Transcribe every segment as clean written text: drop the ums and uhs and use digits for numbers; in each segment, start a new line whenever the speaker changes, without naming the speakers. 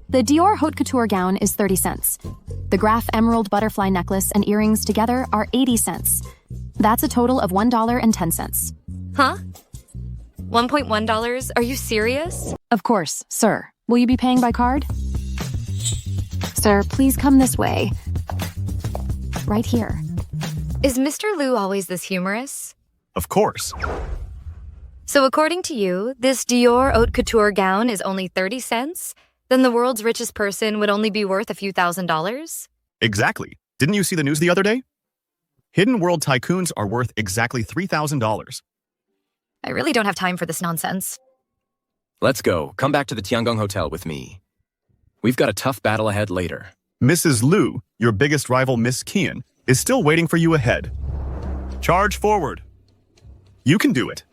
The Dior Haute Couture gown is 30 cents. The Graf Emerald butterfly necklace and earrings together are 80 cents. That's a total of $1.10.
Huh? $1.1? Are you serious?
Of course, sir. Will you be paying by card? Sir, please come this way. Right here.
Is Mr. Liu always this humorous?
Of course.
So according to you, this Dior Haute Couture gown is only 30 cents? Then the world's richest person would only be worth a few $1,000s?
Exactly. Didn't you see the news the other day? Hidden world tycoons are worth exactly $3,000.
I really don't have time for this nonsense.
Let's go. Come back to the Tiangong Hotel with me. We've got a tough battle ahead later.
Mrs. Liu, your biggest rival Miss Qian, is still waiting for you ahead. Charge forward. You can do it.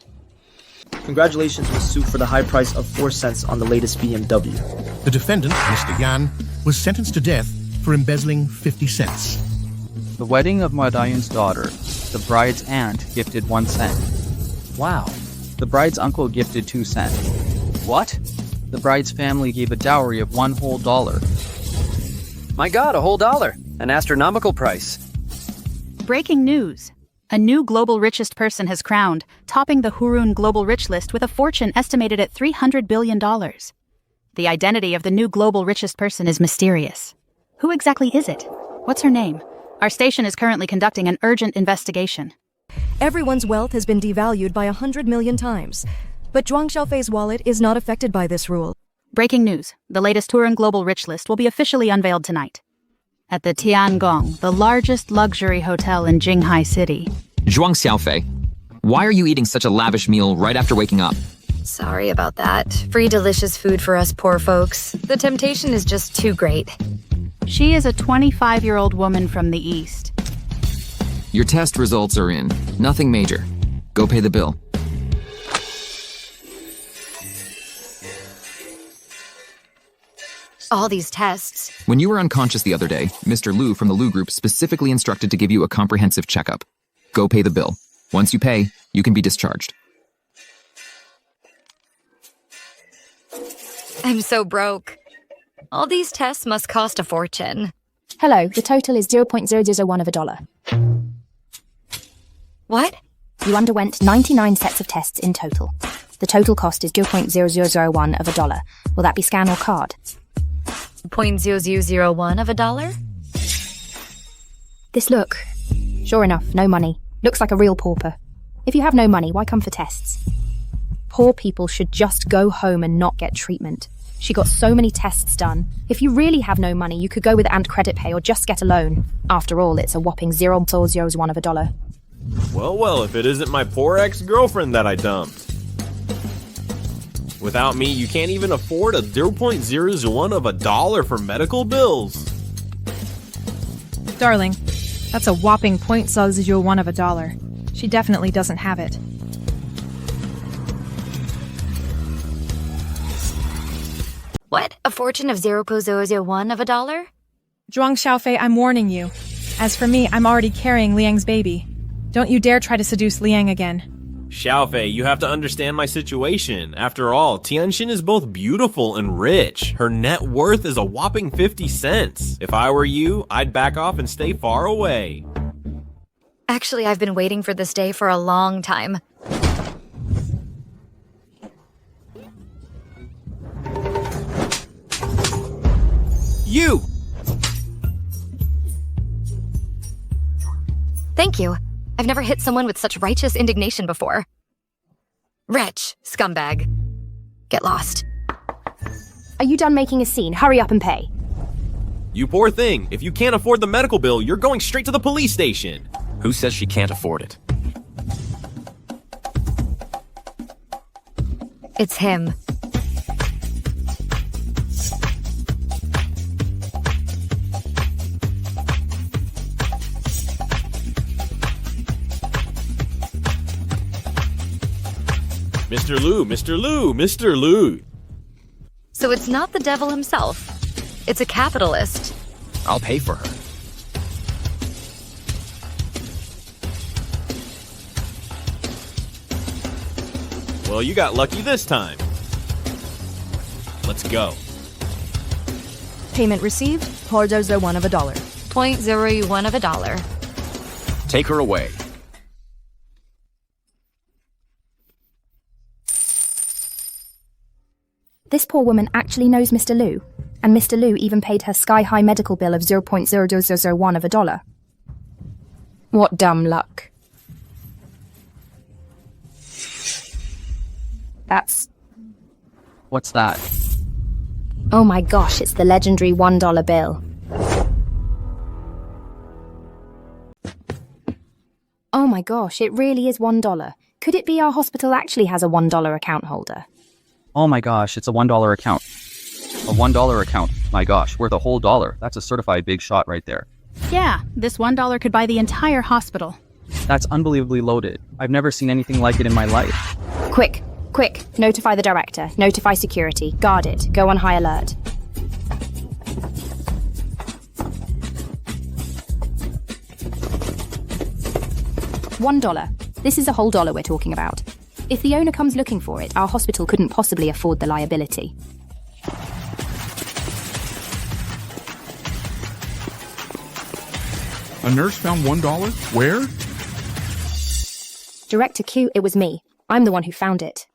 Congratulations, Ms. Su, for the high price of 4 cents on the latest BMW.
The defendant, Mr. Yan, was sentenced to death for embezzling 50 cents.
The wedding of Ma Dayun's daughter, the bride's aunt gifted 1 cent. Wow. The bride's uncle gifted 2 cents. What? The bride's family gave a dowry of $1 whole.
My God, a whole dollar. An astronomical price.
Breaking news. A new global richest person has crowned, topping the Hurun Global Rich List with a fortune estimated at $300 billion. The identity of the new global richest person is mysterious. Who exactly is it? What's her name? Our station is currently conducting an urgent investigation.
Everyone's wealth has been devalued by 100 million times. But Zhuang Xiaofei's wallet is not affected by this rule.
Breaking news. The latest Hurun Global Rich List will be officially unveiled tonight. At the Tiangong, the largest luxury hotel in Jinghai City.
Zhuang Xiaofei, why are you eating such a lavish meal right after waking up?
Sorry about that. Free delicious food for us poor folks. The temptation is just too great.
She is a 25-year-old woman from the East.
Your test results are in. Nothing major. Go pay the bill.
All these tests.
When you were unconscious the other day, Mr. Liu from the Liu Group specifically instructed to give you a comprehensive checkup. Go pay the bill. Once you pay, you can be discharged.
I'm so broke. All these tests must cost a fortune.
Hello, the total is 0.001 of a dollar.
What?
You underwent 99 sets of tests in total. The total cost is 0.0001 of a dollar. Will that be scan or card?
0.0001 of a dollar?
This look. Sure enough, no money. Looks like a real pauper. If you have no money, why come for tests? Poor people should just go home and not get treatment. She got so many tests done. If you really have no money, you could go with Ant Credit Pay or just get a loan. After all, it's a whopping 0.001 of a dollar.
Well, if it isn't my poor ex-girlfriend that I dumped. Without me, you can't even afford a 0.001 of a dollar for medical bills.
Darling, that's a whopping 0.001 of a dollar. She definitely doesn't have it.
What? A fortune of 0.001 of a dollar?
Zhuang Xiaofei, I'm warning you. As for me, I'm already carrying Liang's baby. Don't you dare try to seduce Liang again.
Xiaofei, you have to understand my situation. After all, Tianxin is both beautiful and rich. Her net worth is a whopping 50 cents. If I were you, I'd back off and stay far away.
Actually, I've been waiting for this day for a long time.
You!
Thank you. I've never hit someone with such righteous indignation before. Wretch, scumbag. Get lost.
Are you done making a scene? Hurry up and pay.
You poor thing. If you can't afford the medical bill, you're going straight to the police station.
Who says she can't afford it?
It's him.
Mr. Liu, Mr. Liu, Mr. Liu.
So it's not the devil himself. It's a capitalist.
I'll pay for her.
Well, you got lucky this time. Let's go.
Payment received, $0.01 of a dollar.
$0.01 of a dollar.
Take her away.
This poor woman actually knows Mr. Liu, and Mr. Liu even paid her sky-high medical bill of $0.0001 of a dollar. What dumb luck. That's...
What's that?
Oh my gosh, it's the legendary $1 bill. Oh my gosh, it really is $1. Could it be our hospital actually has a $1 account holder?
Oh my gosh, it's a $1 account. A $1 account. My gosh, worth a whole dollar. That's a certified big shot right there.
Yeah, this $1 could buy the entire hospital.
That's unbelievably loaded. I've never seen anything like it in my life.
Quick, quick, notify the director, notify security, guard it, go on high alert. $1. This is a whole dollar we're talking about. If the owner comes looking for it, our hospital couldn't possibly afford the liability.
A nurse found $1? Where?
Director Q, it was me. I'm the one who found it.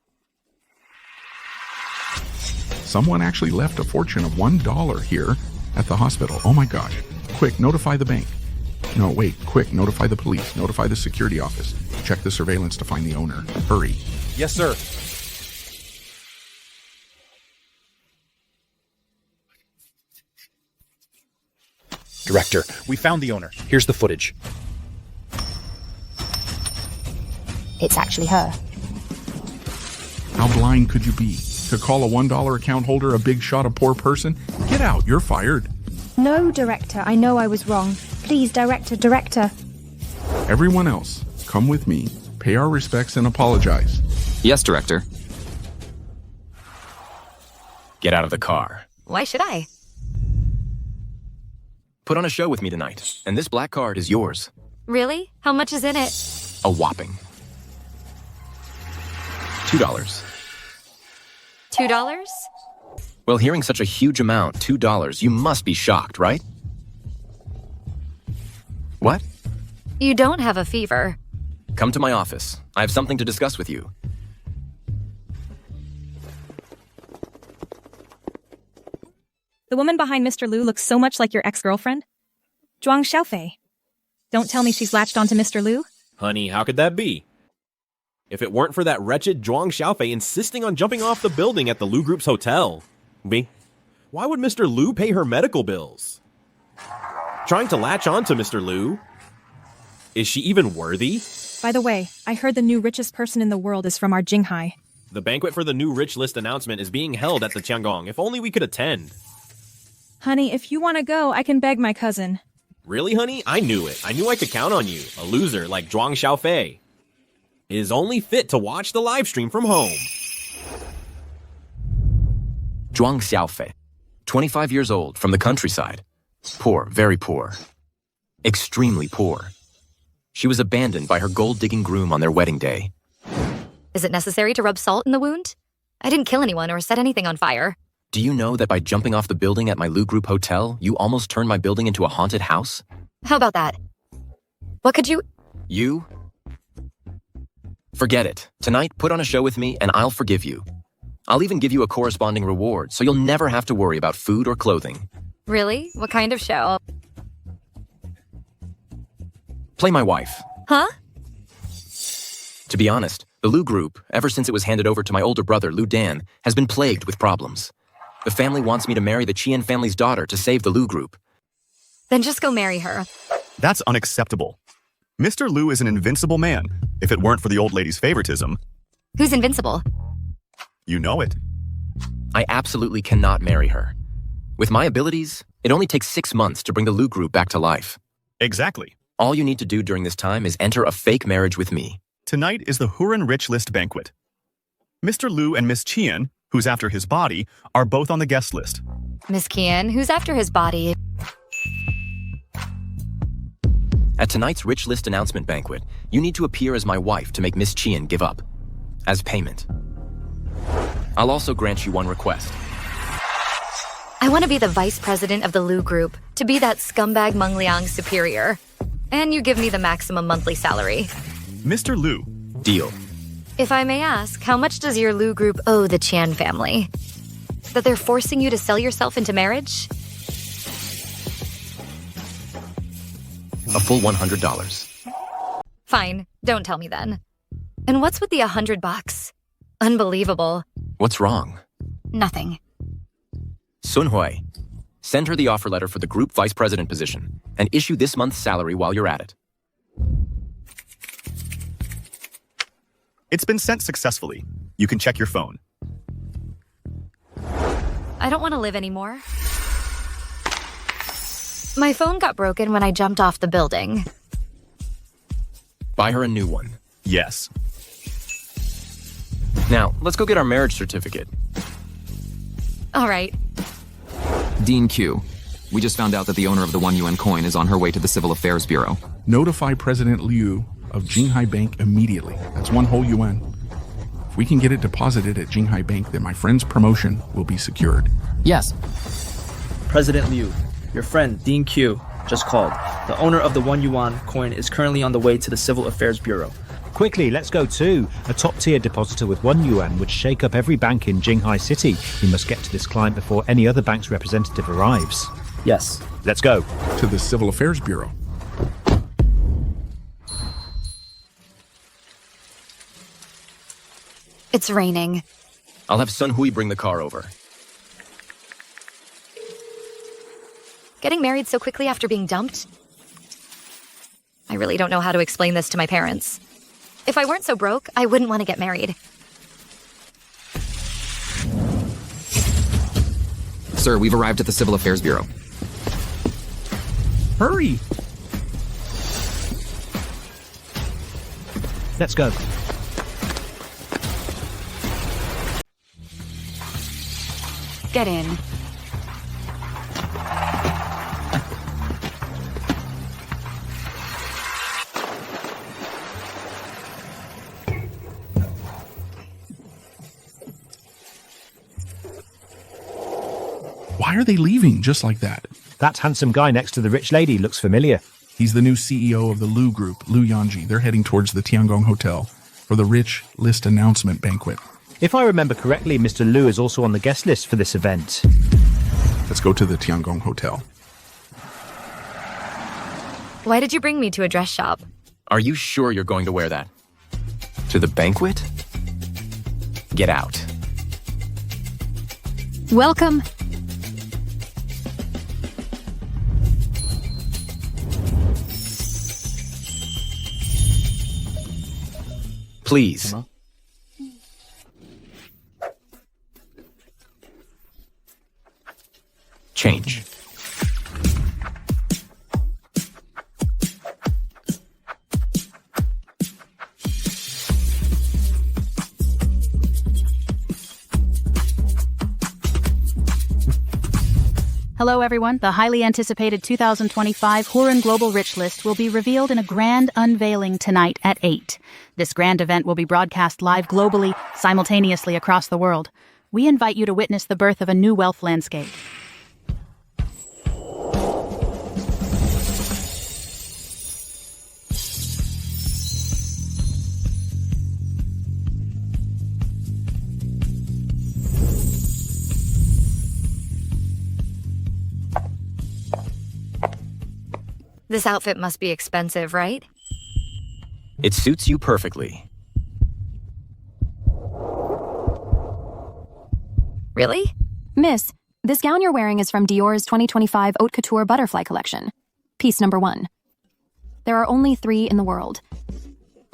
Someone actually left a fortune of $1 here at the hospital. Oh my gosh. Quick, notify the bank. No, wait, quick, notify the police. Notify the security office. Check the surveillance to find the owner. Hurry.
Yes, sir. Director, we found the owner. Here's the footage.
It's actually her.
How blind could you be? To call a $1 account holder a big shot, a poor person? Get out, you're fired.
No, Director, I know I was wrong. Please, Director.
Everyone else, come with me, pay our respects and apologize.
Yes, Director.
Get out of the car.
Why should I?
Put on a show with me tonight, and this black card is yours.
Really? How much is in it?
A whopping $2.
$2?
Well, hearing such a huge amount, $2, you must be shocked, right? What?
You don't have a fever.
Come to my office. I have something to discuss with you.
The woman behind Mr. Liu looks so much like your ex-girlfriend. Zhuang Xiaofei. Don't tell me she's latched onto Mr. Liu?
Honey, how could that be? If it weren't for that wretched Zhuang Xiaofei insisting on jumping off the building at the Liu Group's hotel. Why would Mr. Liu pay her medical bills? Trying to latch on to Mr. Liu? Is she even worthy?
By the way, I heard the new richest person in the world is from our Jinghai.
The banquet for the new rich list announcement is being held at the Tiangong. If only we could attend.
Honey, if you want to go, I can beg my cousin.
Really, honey? I knew it. I knew I could count on you. A loser like Zhuang Xiaofei is only fit to watch the live stream from home.
Zhuang Xiaofei, 25 years old, from the countryside. Poor, very poor. Extremely poor. She was abandoned by her gold-digging groom on their wedding day.
Is it necessary to rub salt in the wound? I didn't kill anyone or set anything on fire.
Do you know that by jumping off the building at my Liu Group hotel, you almost turned my building into a haunted house?
How about that? What could you...
You? Forget it. Tonight, put on a show with me and I'll forgive you. I'll even give you a corresponding reward, so you'll never have to worry about food or clothing.
Really? What kind of show?
Play my wife.
Huh?
To be honest, the Liu Group, ever since it was handed over to my older brother, Liu Dan, has been plagued with problems. The family wants me to marry the Qian family's daughter to save the Liu Group.
Then just go marry her.
That's unacceptable. Mr. Liu is an invincible man, if it weren't for the old lady's favoritism.
Who's invincible?
You know it.
I absolutely cannot marry her. With my abilities, it only takes 6 months to bring the Liu Group back to life.
Exactly.
All you need to do during this time is enter a fake marriage with me.
Tonight is the Huron Rich List banquet. Mr. Liu and Miss Qian, who's after his body, are both on the guest list.
Miss Qian, who's after his body?
At tonight's Rich List announcement banquet, you need to appear as my wife to make Miss Qian give up. As payment. I'll also grant you one request.
I want to be the vice president of the Lu Group, to be that scumbag Meng Liang's superior. And you give me the maximum monthly salary.
Mr. Lu.
Deal.
If I may ask, how much does your Lu Group owe the Qian family? That they're forcing you to sell yourself into marriage?
A full $100.
Fine, don't tell me then. And what's with the $100? Unbelievable.
What's wrong?
Nothing.
Sun Hui, send her the offer letter for the group vice president position and issue this month's salary while you're at it.
It's been sent successfully. You can check your phone.
I don't want to live anymore. My phone got broken when I jumped off the building.
Buy her a new one.
Yes.
Now, let's go get our marriage certificate.
All right.
Dean Q. We just found out that the owner of the 1 yuan coin is on her way to the Civil Affairs Bureau.
Notify President Liu of Jinghai Bank immediately. That's 1 whole yuan. If we can get it deposited at Jinghai Bank, then my friend's promotion will be secured.
Yes.
President Liu, your friend Dean Q just called. The owner of the 1 yuan coin is currently on the way to the Civil Affairs Bureau.
Quickly, let's go too. A top-tier depositor with 1 yuan would shake up every bank in Jinghai City. We must get to this client before any other bank's representative arrives.
Yes.
Let's go.
To the Civil Affairs Bureau.
It's raining.
I'll have Sun Hui bring the car over.
Getting married so quickly after being dumped? I really don't know how to explain this to my parents. If I weren't so broke, I wouldn't want to get married.
Sir, we've arrived at the Civil Affairs Bureau.
Hurry! Let's go.
Get in.
Why are they leaving just like that?
That handsome guy next to the rich lady looks familiar.
He's the new CEO of the Lu Group, Lu Yanji. They're heading towards the Tiangong Hotel for the rich list announcement banquet.
If I remember correctly, Mr. Lu is also on the guest list for this event.
Let's go to the Tiangong Hotel.
Why did you bring me to a dress shop?
Are you sure you're going to wear that? To the banquet? Get out.
Welcome.
Please. Change.
Hello everyone, the highly anticipated 2025 Hurun Global Rich List will be revealed in a grand unveiling tonight at 8. This grand event will be broadcast live globally, simultaneously across the world. We invite you to witness the birth of a new wealth landscape.
This outfit must be expensive, right?
It suits you perfectly.
Really?
Miss, this gown you're wearing is from Dior's 2025 Haute Couture Butterfly Collection. Piece number 1. There are only 3 in the world.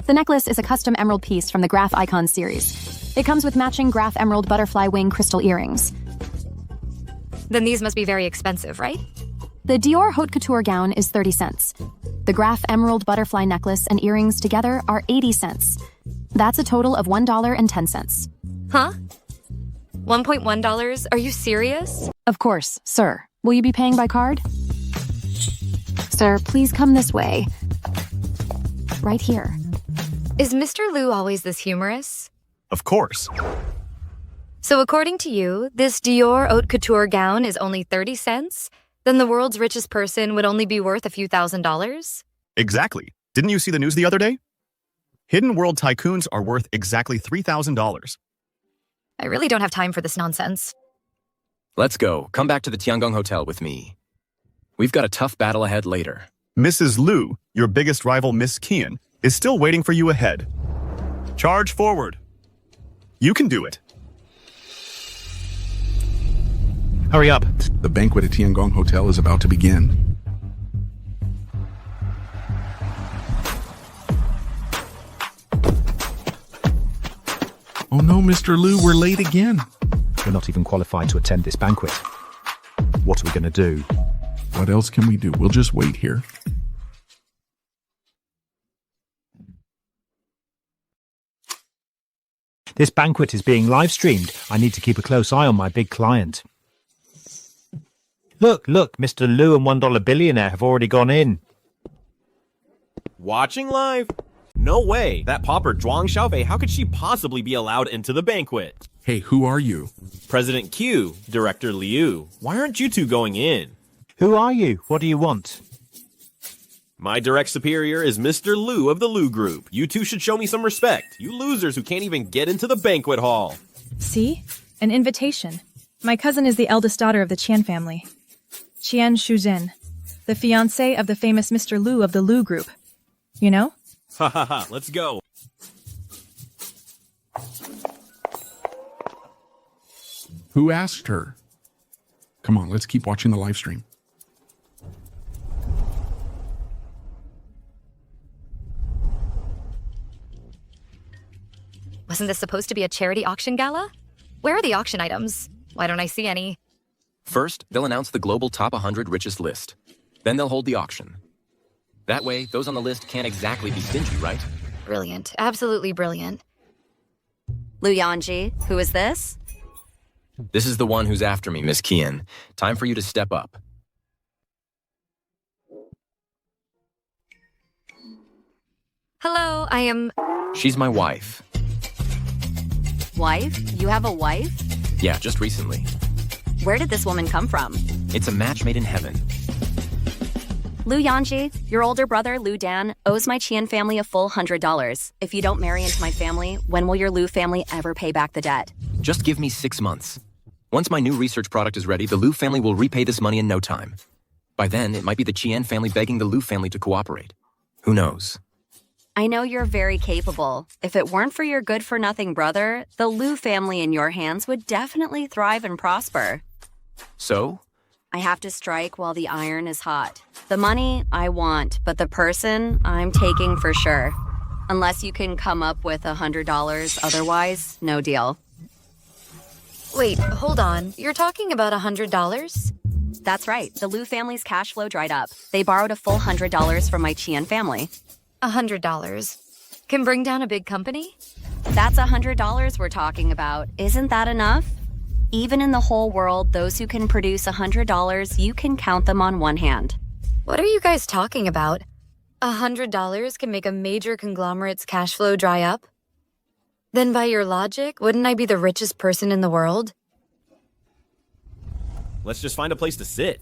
The necklace is a custom emerald piece from the Graph Icon series. It comes with matching Graph Emerald Butterfly Wing crystal earrings.
Then these must be very expensive, right?
The Dior Haute Couture gown is 30 cents. The Graph Emerald Butterfly necklace and earrings together are 80 cents. That's a total of $1.10.
Huh? $1.1? Are you serious?
Of course, sir. Will you be paying by card? Sir, please come this way. Right here.
Is Mr. Lu always this humorous?
Of course.
So according to you, this Dior haute couture gown is only 30 cents? Then the world's richest person would only be worth a few $1,000s?
Exactly. Didn't you see the news the other day? Hidden world tycoons are worth exactly $3,000.
I really don't have time for this nonsense.
Let's go. Come back to the Tiangong Hotel with me. We've got a tough battle ahead later.
Mrs. Lu, your biggest rival Miss Qian, is still waiting for you ahead. Charge forward. You can do it.
Hurry up.
The banquet at Tiangong Hotel is about to begin. Oh no, Mr. Lu, we're late again.
We're not even qualified to attend this banquet. What are we going to do?
What else can we do? We'll just wait here.
This banquet is being live streamed. I need to keep a close eye on my big client. Look, Mr. Lu and $1 billionaire have already gone in.
Watching live? No way. That pauper Zhuang Xiaofei, how could she possibly be allowed into the banquet?
Hey, who are you?
President Q, Director Liu. Why aren't you two going in?
Who are you? What do you want?
My direct superior is Mr. Lu of the Lu Group. You two should show me some respect. You losers who can't even get into the banquet hall.
See? An invitation. My cousin is the eldest daughter of the Qian family. Qian Shuzhen, the fiancé of the famous Mr. Lu of the Lu Group. You know?
Ha ha ha, let's go.
Who asked her? Come on, let's keep watching the live stream.
Wasn't this supposed to be a charity auction gala? Where are the auction items? Why don't I see any?
First, they'll announce the global top 100 richest list. Then they'll hold the auction. That way, those on the list can't exactly be stingy, right?
Brilliant. Absolutely brilliant.
Lu Yanji, who is this?
This is the one who's after me, Miss Qian. Time for you to step up.
Hello, I am...
She's my wife.
Wife? You have a wife?
Yeah, just recently.
Where did this woman come from?
It's a match made in heaven.
Lu Yanji, your older brother, Lu Dan, owes my Qian family a full $100. If you don't marry into my family, when will your Lu family ever pay back the debt?
Just give me 6 months. Once my new research product is ready, the Lu family will repay this money in no time. By then, it might be the Qian family begging the Lu family to cooperate. Who knows?
I know you're very capable. If it weren't for your good-for-nothing brother, the Lu family in your hands would definitely thrive and prosper.
So?
I have to strike while the iron is hot. The money, I want, but the person, I'm taking for sure. Unless you can come up with $100, otherwise, no deal.
Wait, hold on. You're talking about $100?
That's right. The Lu family's cash flow dried up. They borrowed a full $100 from my Qian family.
$100. Can bring down a big company?
That's $100 we're talking about. Isn't that enough? Even in the whole world, those who can produce $100, you can count them on one hand.
What are you guys talking about? $100 can make a major conglomerate's cash flow dry up? Then by your logic, wouldn't I be the richest person in the world?
Let's just find a place to sit.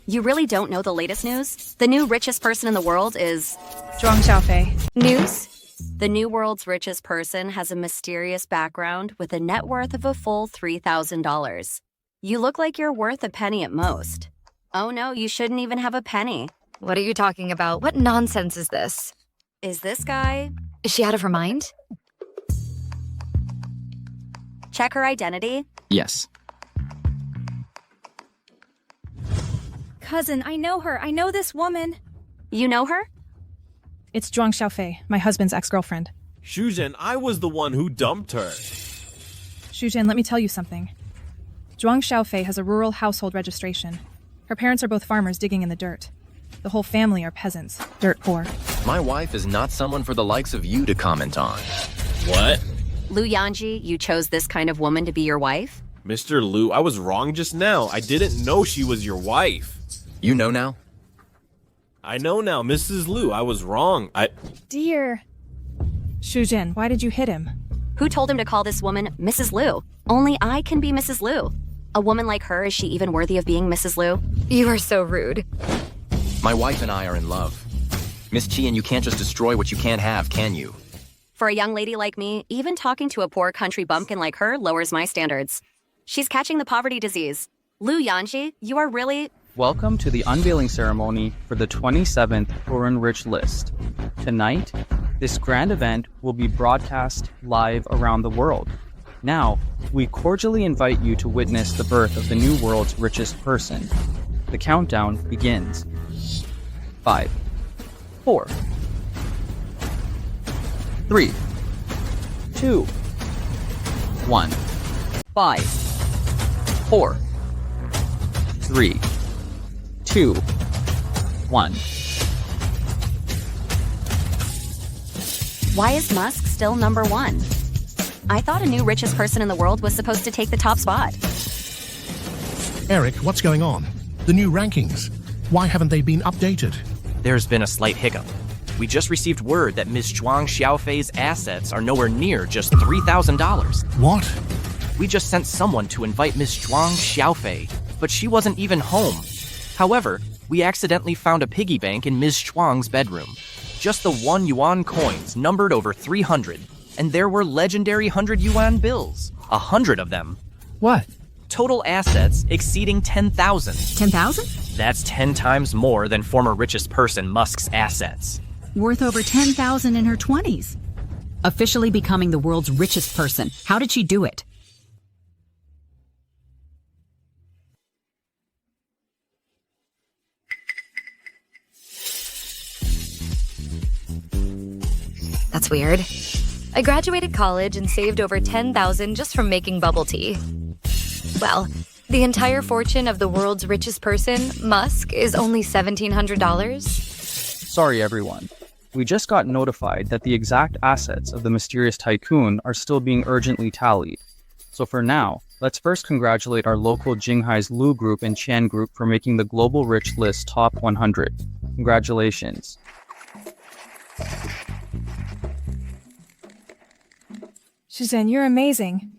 You really don't know the latest news? The new richest person in the world is...
Zhuang Xiaofei.
News?
The new world's richest person has a mysterious background with a net worth of a full $3,000. You look like you're worth a penny at most. Oh no, you shouldn't even have a penny.
What are you talking about? What nonsense is this?
Is this guy...
Is she out of her mind?
Check her identity.
Yes.
Cousin, I know her. I know this woman.
You know her?
It's Zhuang Xiaofei, my husband's ex-girlfriend.
Shuzhen, I was the one who dumped her.
Shuzhen, let me tell you something. Zhuang Xiaofei has a rural household registration. Her parents are both farmers digging in the dirt. The whole family are peasants, dirt poor.
My wife is not someone for the likes of you to comment on.
What?
Lu Yanji, you chose this kind of woman to be your wife?
Mr. Lu, I was wrong just now. I didn't know she was your wife.
You know now?
I know now, Mrs. Lu. I was wrong.
Dear. Shujin, why did you hit him?
Who told him to call this woman Mrs. Liu? Only I can be Mrs. Liu. A woman like her, is she even worthy of being Mrs. Liu?
You are so rude.
My wife and I are in love. Miss Qian, you can't just destroy what you can't have, can you?
For a young lady like me, even talking to a poor country bumpkin like her lowers my standards. She's catching the poverty disease. Liu Yanji, you are really...
Welcome to the unveiling ceremony for the 27th Hurun Rich List. Tonight, this grand event will be broadcast live around the world. Now, we cordially invite you to witness the birth of the new world's richest person. The countdown begins. 5, 4, 3, 2, 1. 5, 4, 3, 2, 1.
Why is Musk still number one? I thought a new richest person in the world was supposed to take the top spot.
Eric, what's going on? The new rankings. Why haven't they been updated?
There's been a slight hiccup. We just received word that Ms. Zhuang Xiaofei's assets are nowhere near just $3,000.
What?
We just sent someone to invite Ms. Zhuang Xiaofei, but she wasn't even home. However, we accidentally found a piggy bank in Ms. Zhuang's bedroom. Just the 1 yuan coins numbered over 300, and there were legendary 100 yuan bills. 100 of them.
What?
Total assets exceeding 10,000.
10,000?
That's 10 times more than former richest person Musk's assets.
Worth over 10,000 in her 20s. Officially becoming the world's richest person. How did she do it?
That's weird. I graduated college and saved over 10,000 just from making bubble tea. Well, the entire fortune of the world's richest person, Musk, is only $1,700.
Sorry, everyone. We just got notified that the exact assets of the mysterious tycoon are still being urgently tallied. So for now, let's first congratulate our local Jinghai's Lu Group and Qian Group for making the Global Rich List Top 100. Congratulations.
Shuzhen, you're amazing.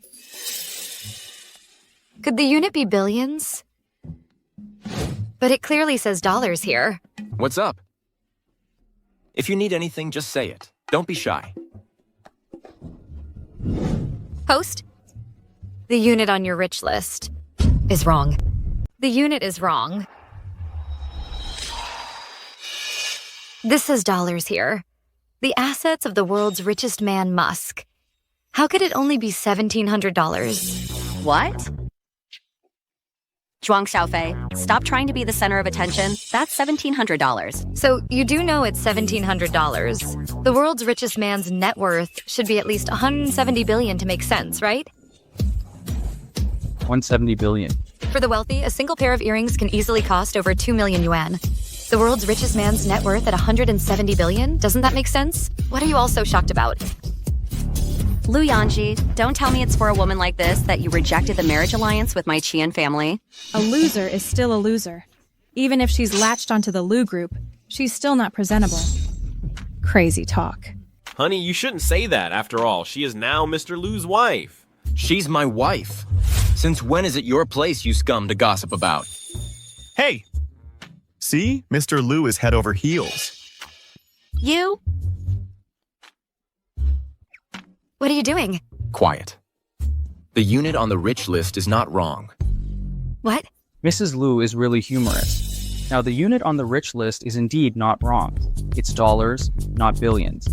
Could the unit be billions? But it clearly says dollars here.
What's up? If you need anything, just say it. Don't be shy.
Host? The unit on your rich list is wrong. The unit is wrong. This says dollars here. The assets of the world's richest man, Musk. How could it only be $1,700?
What? Zhuang Xiaofei, stop trying to be the center of attention. That's $1,700.
So you do know it's $1,700. The world's richest man's net worth should be at least $170 billion to make sense, right?
170 billion.
For the wealthy, a single pair of earrings can easily cost over 2 million yuan. The world's richest man's net worth at 170 billion? Doesn't that make sense? What are you all so shocked about?
Liu Yanji, don't tell me it's for a woman like this that you rejected the marriage alliance with my Qian family.
A loser is still a loser. Even if she's latched onto the Lu Group, she's still not presentable. Crazy talk.
Honey, you shouldn't say that. After all, she is now Mr. Lu's wife.
She's my wife. Since when is it your place, you scum, to gossip about?
Hey! See? Mr. Lu is head over heels.
You?
What are you doing?
Quiet. The unit on the rich list is not wrong.
What?
Mrs. Lu is really humorous. Now, the unit on the rich list is indeed not wrong. It's dollars, not billions.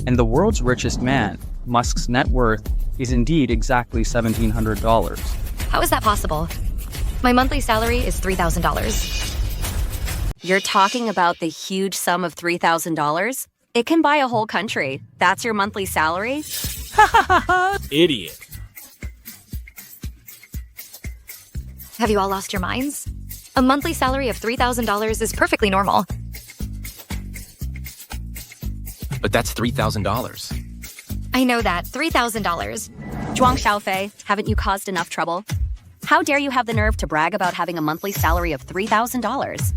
And the world's richest man, Musk's net worth, is indeed exactly $1,700.
How is that possible? My monthly salary is $3,000.
You're talking about the huge sum of $3,000? It can buy a whole country. That's your monthly salary?
Idiot.
Have you all lost your minds? A monthly salary of $3,000 is perfectly normal.
But that's $3,000.
I know that. $3,000.
Zhuang Xiaofei, haven't you caused enough trouble? How dare you have the nerve to brag about having a monthly salary of $3,000?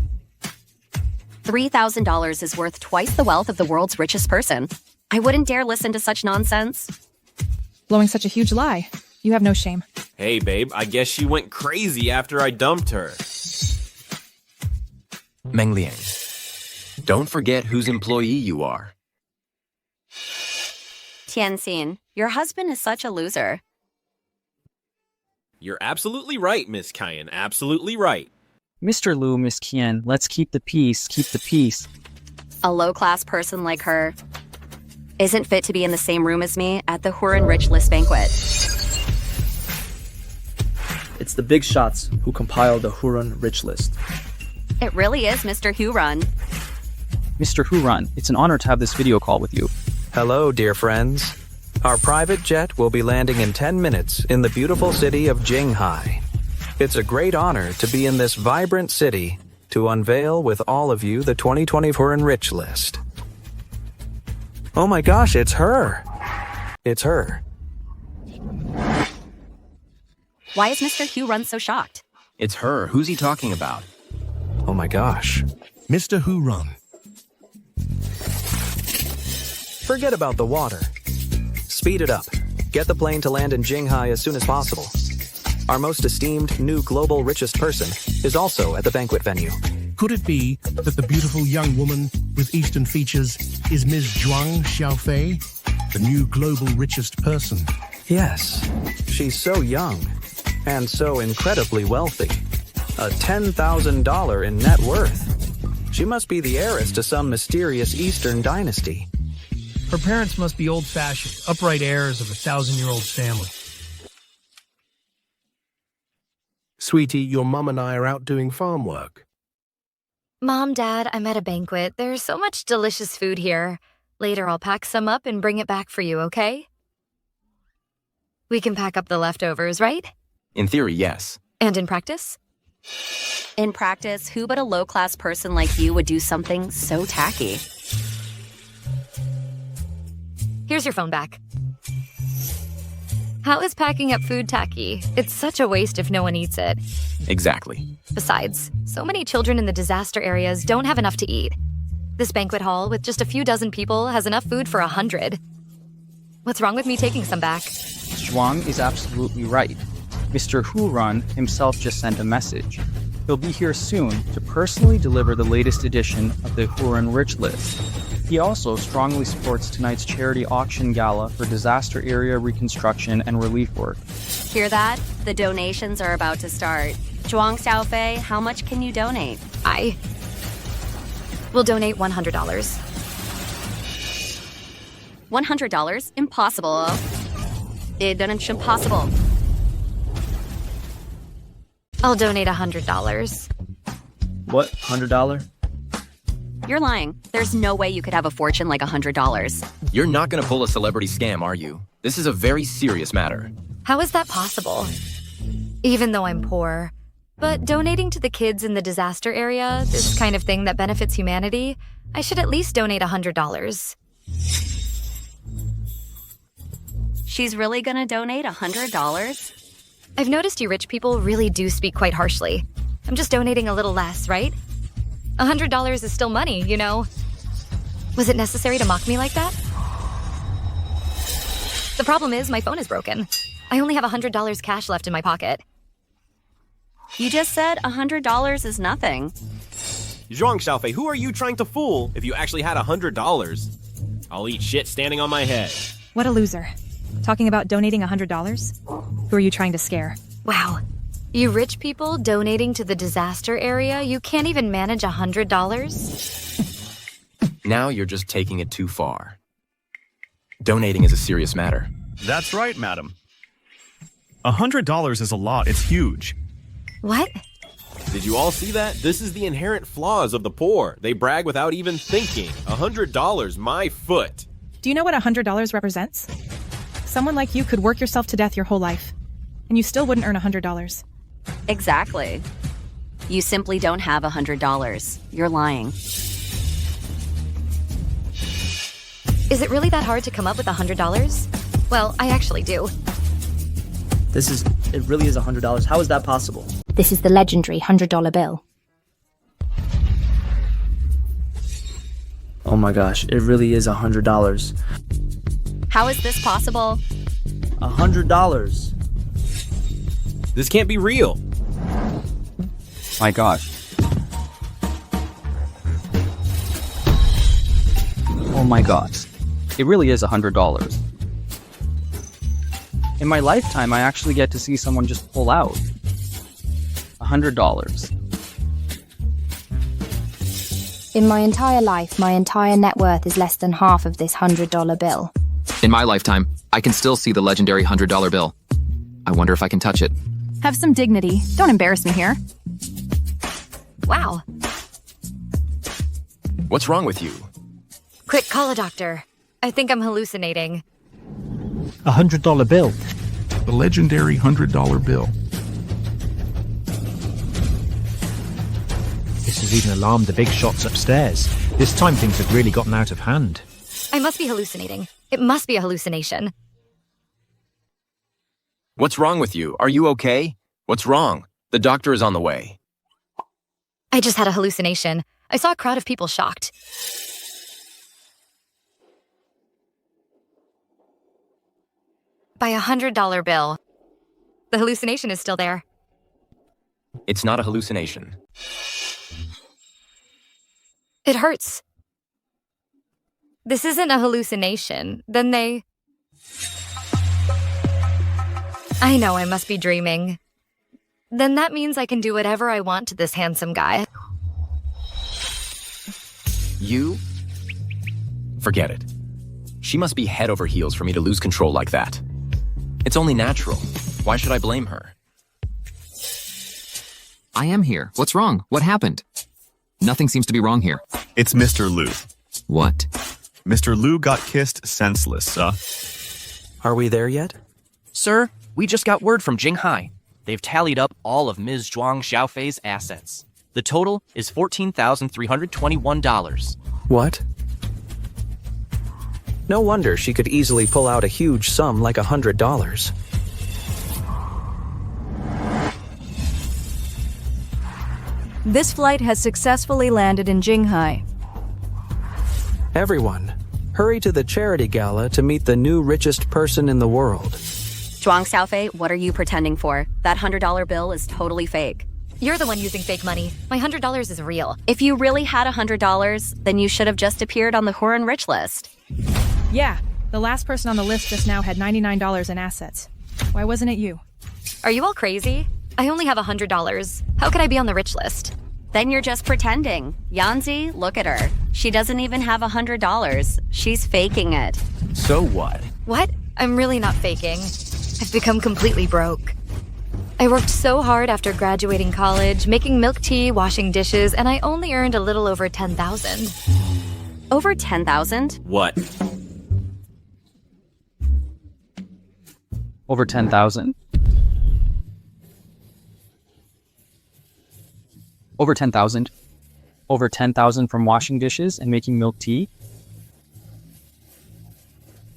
$3,000 is worth twice the wealth of the world's richest person. I wouldn't dare listen to such nonsense.
Blowing such a huge lie. You have no shame.
Hey, babe, I guess she went crazy after I dumped her.
Meng Liang, don't forget whose employee you are.
Tianxin, your husband is such a loser.
You're absolutely right, Miss Qian. Absolutely right.
Mr. Lu, Miss Qian, let's keep the peace, keep the peace.
A low-class person like her isn't fit to be in the same room as me at the Huron Rich List banquet.
It's the big shots who compile the Huron Rich List.
It really is Mr. Huron.
Mr. Huron, it's an honor to have this video call with you.
Hello, dear friends. Our private jet will be landing in 10 minutes in the beautiful city of Jinghai. It's a great honor to be in this vibrant city to unveil with all of you the 2020 Huron Rich List. Oh my gosh, it's her. It's her.
Why is Mr. Huron so shocked?
It's her. Who's he talking about?
Oh my gosh.
Mr. Huron.
Forget about the water. Speed it up. Get the plane to land in Jinghai as soon as possible. Our most esteemed new global richest person is also at the banquet venue.
Could it be that the beautiful young woman with Eastern features is Ms. Zhuang Xiaofei, the new global richest person?
Yes. She's so young and so incredibly wealthy. A $10,000 in net worth. She must be the heiress to some mysterious Eastern dynasty.
Her parents must be old-fashioned, upright heirs of a 1,000-year-old family.
Sweetie, your mum and I are out doing farm work.
Mom, Dad, I'm at a banquet. There's so much delicious food here. Later, I'll pack some up and bring it back for you, okay? We can pack up the leftovers, right?
In theory, yes.
And in practice?
In practice, who but a low-class person like you would do something so tacky?
Here's your phone back. How is packing up food tacky? It's such a waste if no one eats it.
Exactly.
Besides, so many children in the disaster areas don't have enough to eat. This banquet hall with just a few dozen people has enough food for 100. What's wrong with me taking some back?
Zhuang is absolutely right. Mr. Huron himself just sent a message. He'll be here soon to personally deliver the latest edition of the Huron Rich List. He also strongly supports tonight's charity auction gala for disaster area reconstruction and relief work.
Hear that? The donations are about to start. Zhuang Xiaofei, how much can you donate?
I will donate $100.
$100? Impossible. It's impossible.
I'll donate $100.
What? $100?
You're lying. There's no way you could have a fortune like $100.
You're not gonna pull a celebrity scam, are you? This is a very serious matter.
How is that possible? Even though I'm poor. But donating to the kids in the disaster area, this kind of thing that benefits humanity, I should at least donate $100.
She's really gonna donate $100?
I've noticed you rich people really do speak quite harshly. I'm just donating a little less, right? $100 is still money, you know. Was it necessary to mock me like that? The problem is my phone is broken. I only have $100 cash left in my pocket.
You just said $100 is nothing.
Zhuang Xiaofei, who are you trying to fool if you actually had $100? I'll eat shit standing on my head.
What a loser. Talking about donating $100? Who are you trying to scare?
Wow. You rich people donating to the disaster area, you can't even manage $100?
Now you're just taking it too far. Donating is a serious matter.
That's right, madam. $100 is a lot. It's huge.
What?
Did you all see that? This is the inherent flaws of the poor. They brag without even thinking. $100, my foot.
Do you know what $100 represents? Someone like you could work yourself to death your whole life, and you still wouldn't earn $100.
Exactly. You simply don't have $100. You're lying.
Is it really that hard to come up with $100? Well, I actually do.
It really is $100. How is that possible?
This is the legendary $100 bill.
Oh my gosh, it really is $100.
How is this possible?
$100.
This can't be real.
My gosh. Oh my gosh. It really is $100. In my lifetime, I actually get to see someone just pull out. $100.
In my entire life, my entire net worth is less than half of this $100 bill.
In my lifetime, I can still see the legendary $100 bill. I wonder if I can touch it.
Have some dignity. Don't embarrass me here.
Wow.
What's wrong with you?
Quick, call a doctor. I think I'm hallucinating.
$100 bill.
The legendary $100 bill.
This has even alarmed the big shots upstairs. This time things have really gotten out of hand.
I must be hallucinating. It must be a hallucination.
What's wrong with you? Are you okay? What's wrong? The doctor is on the way.
I just had a hallucination. I saw a crowd of people shocked. By $100 bill. The hallucination is still there.
It's not a hallucination.
It hurts. This isn't a hallucination. Then they... I know I must be dreaming. Then that means I can do whatever I want to this handsome guy.
You? Forget it. She must be head over heels for me to lose control like that. It's only natural. Why should I blame her?
I am here. What's wrong? What happened? Nothing seems to be wrong here.
It's Mr. Liu.
What?
Mr. Liu got kissed senseless,
Are we there yet?
Sir, we just got word from Jinghai. They've tallied up all of Ms. Zhuang Xiaofei's assets. The total is $14,321.
What? No wonder she could easily pull out a huge sum like $100.
This flight has successfully landed in Jinghai.
Everyone, hurry to the charity gala to meet the new richest person in the world.
Zhuang Xiaofei, what are you pretending for? That $100 bill is totally fake.
You're the one using fake money. My $100 is real.
If you really had $100, then you should have just appeared on the Huron Rich list.
Yeah, the last person on the list just now had $99 in assets. Why wasn't it you?
Are you all crazy? I only have $100. How could I be on the rich list?
Then you're just pretending. Yanzi, look at her. She doesn't even have $100. She's faking it.
So what?
What? I'm really not faking. I've become completely broke. I worked so hard after graduating college, making milk tea, washing dishes, and I only earned a little over $10,000.
Over $10,000?
What?
Over 10,000. Over 10,000. Over 10,000 from washing dishes and making milk tea.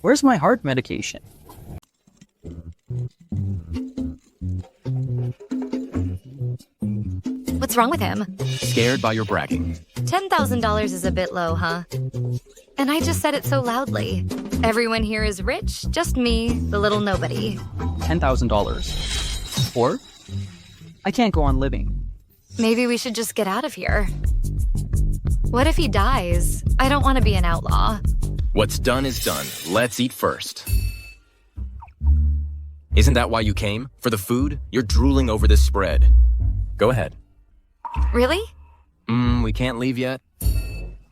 Where's my heart medication?
What's wrong with him?
Scared by your bragging.
$10,000 is a bit low, huh? And I just said it so loudly. Everyone here is rich, just me, the little nobody.
$10,000. Or I can't go on living.
Maybe we should just get out of here. What if he dies? I don't want to be an outlaw.
What's done is done. Let's eat first. Isn't that why you came? For the food? You're drooling over this spread. Go ahead.
Really?
Mm,
We can't leave yet?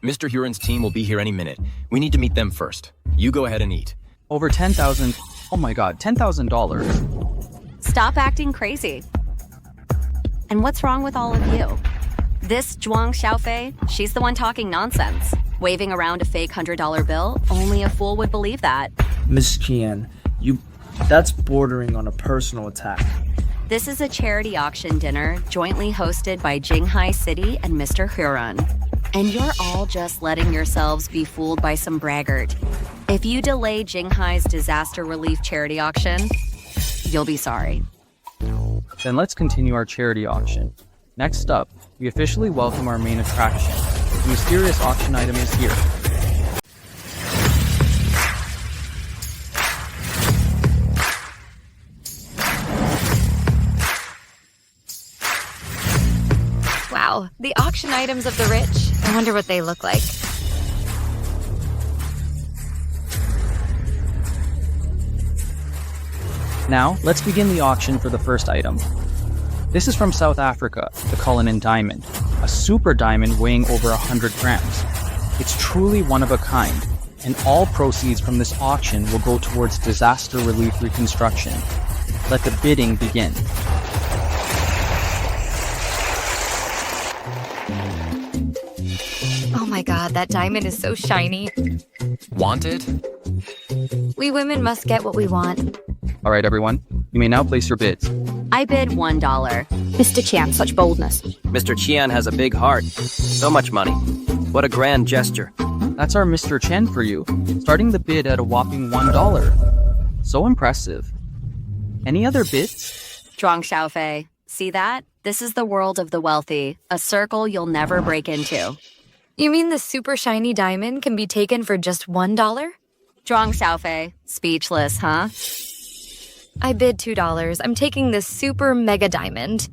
Mr. Huron's team will be here any minute. We need to meet them first. You go ahead and eat.
Over 10,000. Oh my god, $10,000.
Stop acting crazy. And what's wrong with all of you? This Zhuang Xiaofei, she's the one talking nonsense. Waving around a fake $100 bill, only a fool would believe that.
Miss Qian, that's bordering on a personal attack.
This is a charity auction dinner jointly hosted by Jinghai City and Mr. Huron. And you're all just letting yourselves be fooled by some braggart. If you delay Jinghai's disaster relief charity auction, you'll be sorry.
Then let's continue our charity auction. Next up, we officially welcome our main attraction. The mysterious auction item is here.
Wow, the auction items of the rich. I wonder what they look like.
Now, let's begin the auction for the first item. This is from South Africa, the Cullinan Diamond, a super diamond weighing over 100 grams. It's truly one of a kind, and all proceeds from this auction will go towards disaster relief reconstruction. Let the bidding begin.
Oh my god, that diamond is so shiny.
Wanted?
We women must get what we want.
All right, everyone. You may now place your bids.
I bid $1.
Mr. Qian, such boldness.
Mr. Qian has a big heart. So much money. What a grand gesture.
That's our Mr. Chen for you, starting the bid at a whopping $1. So impressive. Any other bids?
Zhuang Xiaofei. See that? This is the world of the wealthy, a circle you'll never break into.
You mean the super shiny diamond can be taken for just $1?
Zhuang Xiaofei. Speechless, huh?
I bid $2. I'm taking this super mega diamond.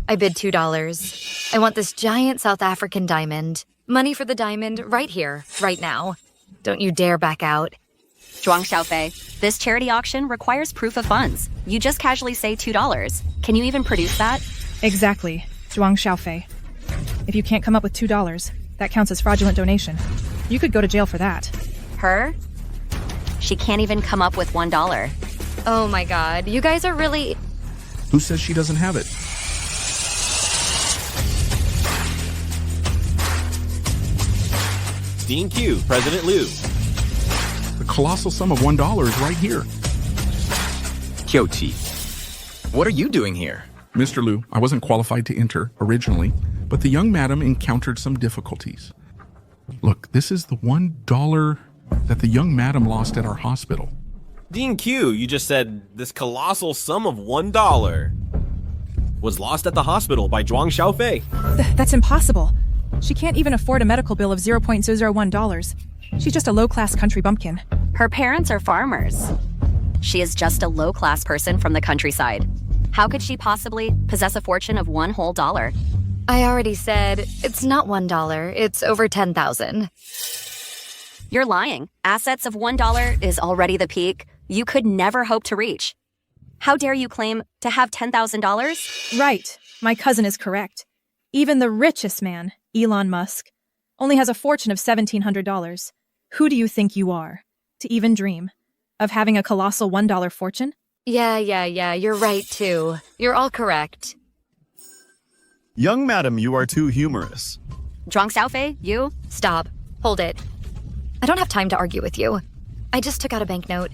I bid $2. I want this giant South African diamond. Money for the diamond right here, right now. Don't you dare back out.
Zhuang Xiaofei, this charity auction requires proof of funds. You just casually say $2. Can you even produce that?
Exactly, Zhuang Xiaofei. If you can't come up with $2, that counts as fraudulent donation. You could go to jail for that.
Her? She can't even come up with $1.
Oh my god, you guys are really...
Who says she doesn't have it?
Dean Q, President Liu.
The colossal sum of $1 is right here.
Kyochi, what are you doing here?
Mr. Liu, I wasn't qualified to enter originally, but the young madam encountered some difficulties. Look, this is the $1 that the young madam lost at our hospital.
Dean Q, you just said this colossal sum of $1 was lost at the hospital by Zhuang Xiaofei.
That's impossible. She can't even afford a medical bill of $0.001. She's just a low-class country bumpkin.
Her parents are farmers. She is just a low-class person from the countryside. How could she possibly possess a fortune of $1 whole?
I already said, it's not $1, it's over 10,000.
You're lying. Assets of $1 is already the peak you could never hope to reach. How dare you claim to have $10,000?
Right. My cousin is correct. Even the richest man, Elon Musk, only has a fortune of $1,700. Who do you think you are, to even dream of having a colossal $1 fortune?
Yeah, you're right too. You're all correct.
Young madam, you are too humorous.
Zhuang Xiaofei, you?
Stop. Hold it. I don't have time to argue with you. I just took out a banknote.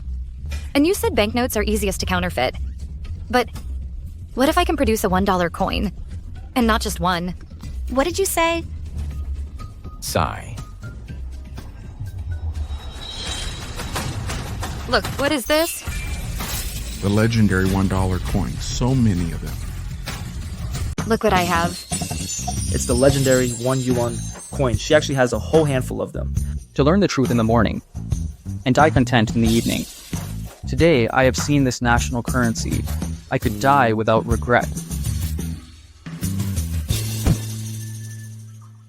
And you said banknotes are easiest to counterfeit. But what if I can produce a $1 coin? And not just one.
What did you say?
Sigh.
Look, what is this?
The legendary $1 coin. So many of them.
Look what I have.
It's the legendary 1 yuan coin. She actually has a whole handful of them.
To learn the truth in the morning, and die content in the evening. Today, I have seen this national currency. I could die without regret.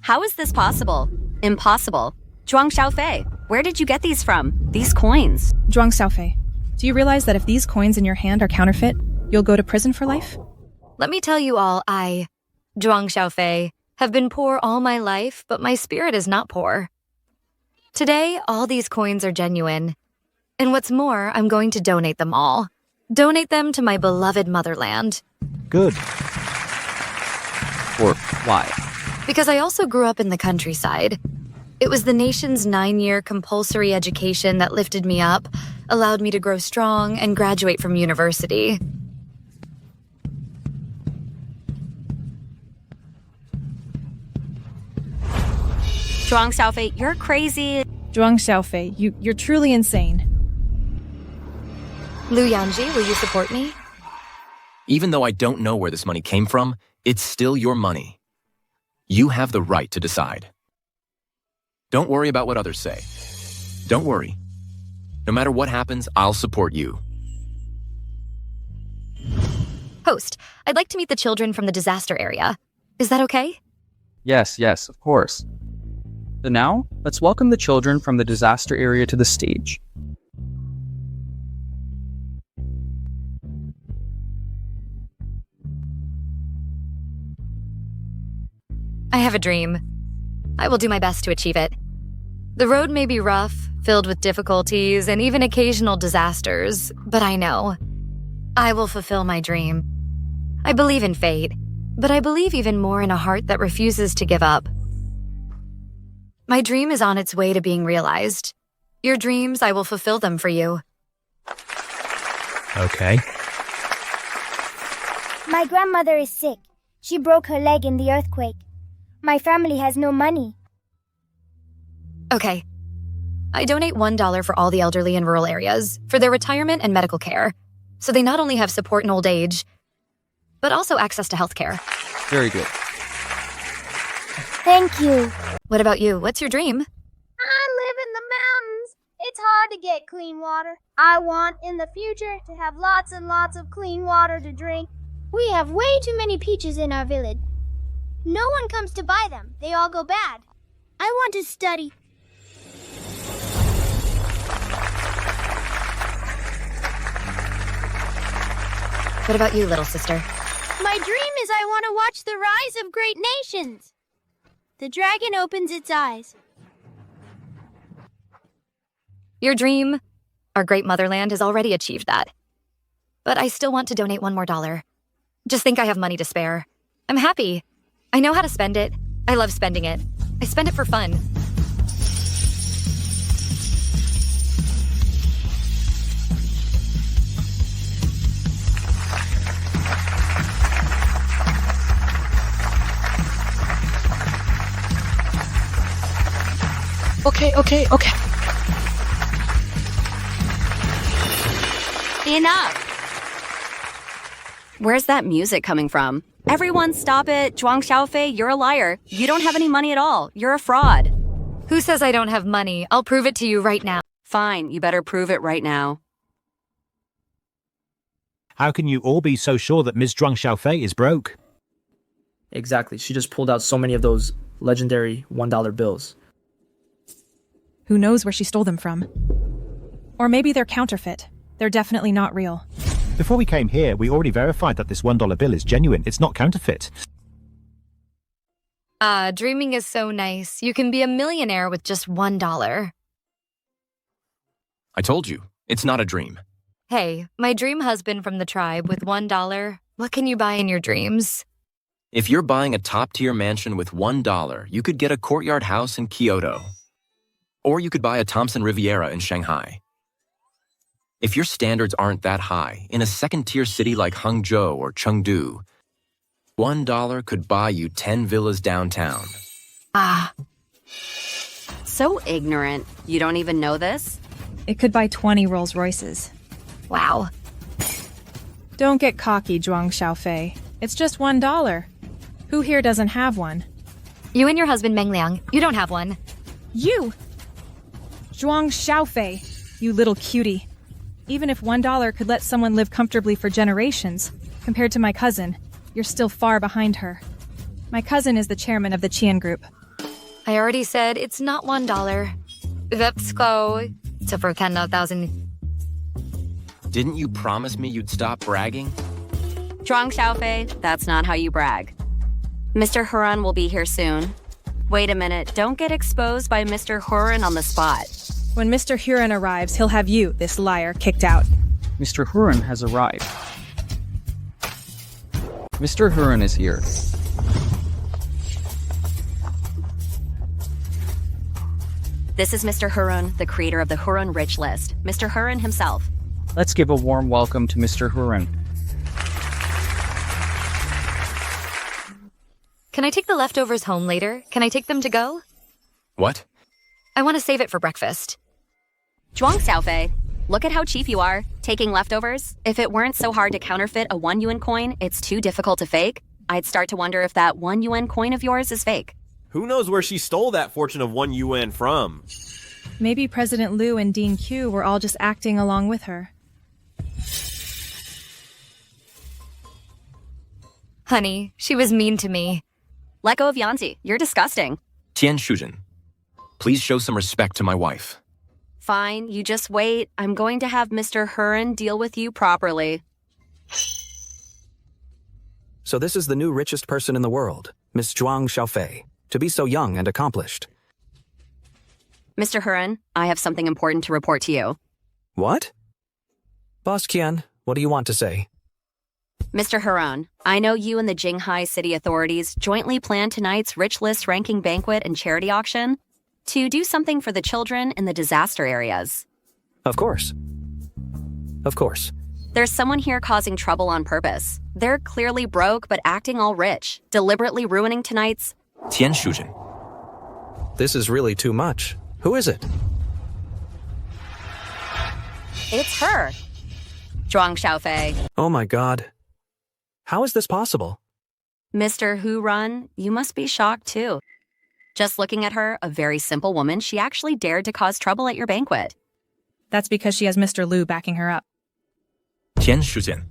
How is this possible? Impossible. Zhuang Xiaofei, where did you get these from? These coins?
Zhuang Xiaofei, do you realize that if these coins in your hand are counterfeit, you'll go to prison for life?
Let me tell you all, I, Zhuang Xiaofei, have been poor all my life, but my spirit is not poor. Today, all these coins are genuine. And what's more, I'm going to donate them all. Donate them to my beloved motherland.
Good.
Or why?
Because I also grew up in the countryside. It was the nation's 9-year compulsory education that lifted me up, allowed me to grow strong, and graduate from university.
Zhuang Xiaofei, you're crazy.
Zhuang Xiaofei, you're truly insane.
Liu Yanji, will you support me?
Even though I don't know where this money came from, it's still your money. You have the right to decide. Don't worry about what others say. Don't worry. No matter what happens, I'll support you.
Host, I'd like to meet the children from the disaster area. Is that okay?
Yes, of course. So now, let's welcome the children from the disaster area to the stage.
I have a dream. I will do my best to achieve it. The road may be rough, filled with difficulties and even occasional disasters, but I know I will fulfill my dream. I believe in fate, but I believe even more in a heart that refuses to give up. My dream is on its way to being realized. Your dreams, I will fulfill them for you.
Okay.
My grandmother is sick. She broke her leg in the earthquake. My family has no money.
Okay. I donate $1 for all the elderly in rural areas for their retirement and medical care, so they not only have support in old age, but also access to health care.
Very good.
Thank you.
What about you? What's your dream?
I live in the mountains. It's hard to get clean water. I want in the future to have lots and lots of clean water to drink. We have way too many peaches in our village. No one comes to buy them. They all go bad. I want to study.
What about you, little sister?
My dream is I want to watch the rise of great nations. The dragon opens its eyes.
Your dream, our great motherland, has already achieved that. But I still want to donate $1 more. Just think I have money to spare. I'm happy. I know how to spend it. I love spending it. I spend it for fun.
Okay.
Enough! Where's that music coming from? Everyone stop it. Zhuang Xiaofei, you're a liar. You don't have any money at all. You're a fraud.
Who says I don't have money? I'll prove it to you right now.
Fine, you better prove it right now.
How can you all be so sure that Ms. Zhuang Xiaofei is broke?
Exactly. She just pulled out so many of those legendary $1 bills.
Who knows where she stole them from? Or maybe they're counterfeit. They're definitely not real.
Before we came here, we already verified that this $1 bill is genuine. It's not counterfeit.
Dreaming is so nice. You can be a millionaire with just $1.
I told you, it's not a dream.
Hey, my dream husband from the tribe with $1. What can you buy in your dreams?
If you're buying a top-tier mansion with $1, you could get a courtyard house in Kyoto. Or you could buy a Thompson Riviera in Shanghai. If your standards aren't that high, in a second-tier city like Hangzhou or Chengdu, $1 could buy you 10 villas downtown.
So ignorant. You don't even know this?
It could buy 20 Rolls Royces.
Wow.
Don't get cocky, Zhuang Xiaofei. It's just $1. Who here doesn't have one?
You and your husband Meng Liang, you don't have one.
You! Zhuang Xiaofei, you little cutie. Even if $1 could let someone live comfortably for generations, compared to my cousin, you're still far behind her. My cousin is the chairman of the Qian group.
I already said it's not $1. Let's go. So for 10,000.
Didn't you promise me you'd stop bragging?
Zhuang Xiaofei, that's not how you brag. Mr. Huron will be here soon. Wait a minute, don't get exposed by Mr. Huron on the spot.
When Mr. Huron arrives, he'll have you, this liar, kicked out.
Mr. Huron has arrived. Mr. Huron is here.
This is Mr. Huron, the creator of the Huron Rich List. Mr. Huron himself.
Let's give a warm welcome to Mr. Huron.
Can I take the leftovers home later? Can I take them to go?
What?
I want to save it for breakfast.
Zhuang Xiaofei, look at how cheap you are, taking leftovers. If it weren't so hard to counterfeit a 1 yuan coin, it's too difficult to fake. I'd start to wonder if that 1 yuan coin of yours is fake.
Who knows where she stole that fortune of 1 yuan from?
Maybe President Liu and Dean Q were all just acting along with her.
Honey, she was mean to me.
Let go of Yanzi. You're disgusting.
Tian Shujin, please show some respect to my wife.
Fine, you just wait. I'm going to have Mr. Huron deal with you properly.
So this is the new richest person in the world, Miss Zhuang Xiaofei, to be so young and accomplished.
Mr. Huron, I have something important to report to you.
What? Boss Qian, what do you want to say?
Mr. Huron, I know you and the Jinghai City authorities jointly planned tonight's Rich List ranking banquet and charity auction to do something for the children in the disaster areas.
Of course. Of course.
There's someone here causing trouble on purpose. They're clearly broke but acting all rich, deliberately ruining tonight's...
Tian Shujin.
This is really too much. Who is it?
It's her. Zhuang Xiaofei.
Oh my god. How is this possible?
Mr. Huron, you must be shocked too. Just looking at her, a very simple woman, she actually dared to cause trouble at your banquet.
That's because she has Mr. Lu backing her up.
Tian Shujin,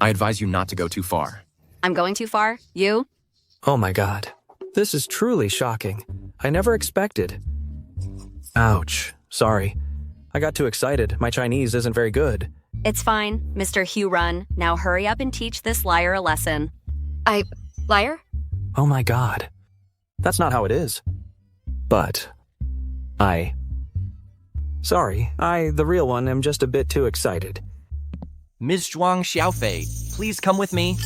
I advise you not to go too far.
I'm going too far? You?
Oh my god. This is truly shocking. I never expected. Ouch. Sorry. I got too excited. My Chinese isn't very good.
It's fine, Mr. Huron. Now hurry up and teach this liar a lesson.
Liar?
Oh my god. That's not how it is. But... Sorry, the real one, am just a bit too excited.
Ms. Zhuang Xiaofei, please come with me.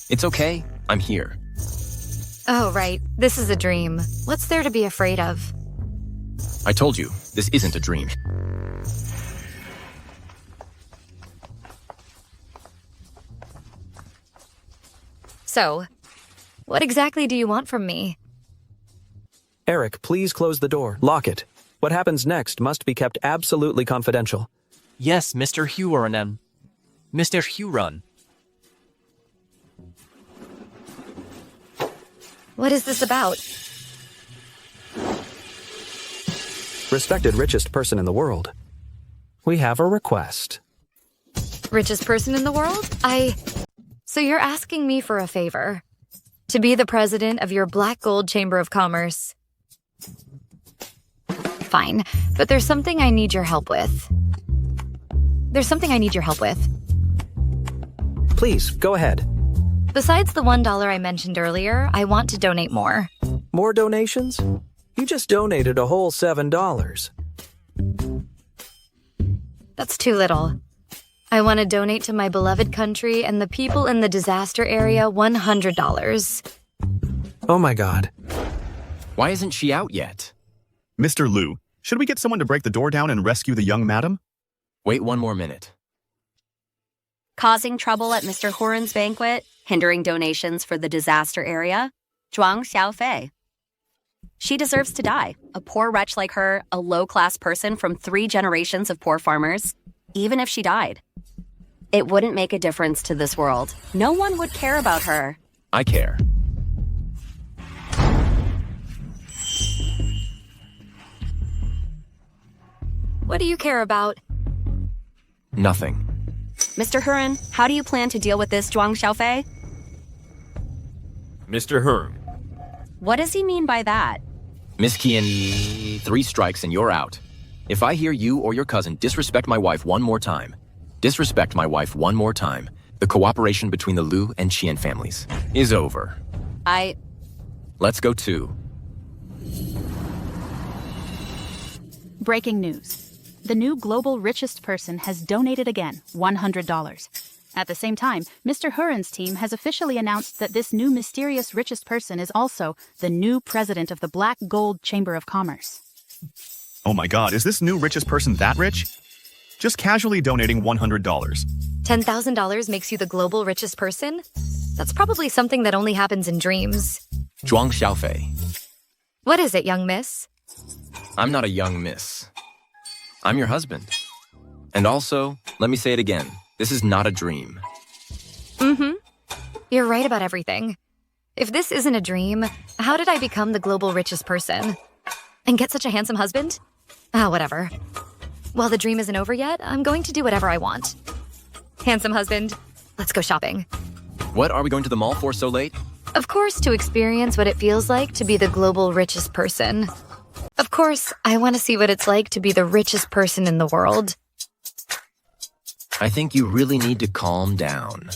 It's okay. I'm here.
Oh, right. This is a dream. What's there to be afraid of?
I told you, this isn't a dream.
So, what exactly do you want from me?
Eric, please close the door. Lock it. What happens next must be kept absolutely confidential.
Yes, Mr. Huron. Mr. Huron.
What is this about?
Respected richest person in the world. We have a request.
Richest person in the world? So you're asking me for a favor. To be the president of your Black Gold Chamber of Commerce. Fine, but there's something I need your help with.
Please, go ahead.
Besides the $1 I mentioned earlier, I want to donate more.
More donations? You just donated a whole $7.
That's too little. I want to donate to my beloved country and the people in the disaster area $100.
Oh my god.
Why isn't she out yet?
Mr. Lu, should we get someone to break the door down and rescue the young madam?
Wait one more minute.
Causing trouble at Mr. Huron's banquet, hindering donations for the disaster area, Zhuang Xiaofei. She deserves to die. A poor wretch like her, a low-class person from 3 generations of poor farmers. Even if she died, it wouldn't make a difference to this world. No one would care about her.
I care.
What do you care about?
Nothing.
Mr. Huron, how do you plan to deal with this, Zhuang Xiaofei?
Mr. Huron.
What does he mean by that?
Miss Qian, 3 strikes and you're out. If I hear you or your cousin disrespect my wife one more time, the cooperation between the Lu and Qian families is over.
Let's
go too.
Breaking news. The new global richest person has donated again, $100. At the same time, Mr. Huron's team has officially announced that this new mysterious richest person is also the new president of the Black Gold Chamber of Commerce.
Oh my god, is this new richest person that rich? Just casually donating $100.
$10,000 makes you the global richest person? That's probably something that only happens in dreams.
Zhuang Xiaofei.
What is it, young miss?
I'm not a young miss. I'm your husband. And also, let me say it again, this is not a dream.
You're right about everything. If this isn't a dream, how did I become the global richest person? And get such a handsome husband? Whatever. While the dream isn't over yet, I'm going to do whatever I want. Handsome husband, let's go shopping.
What are we going to the mall for so late?
Of course, to experience what it feels like to be the global richest person. Of course, I want to see what it's like to be the richest person in the world.
I think you really need to calm down.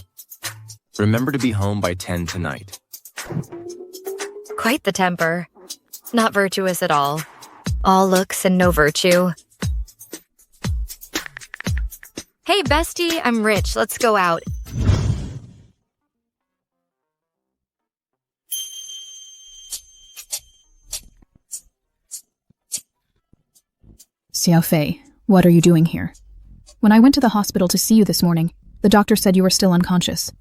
Remember to be home by 10 tonight.
Quite the temper. Not virtuous at all. All looks and no virtue. Hey, bestie, I'm rich. Let's go out.
Xiaofei, what are you doing here? When I went to the hospital to see you this morning, the doctor said you were still unconscious.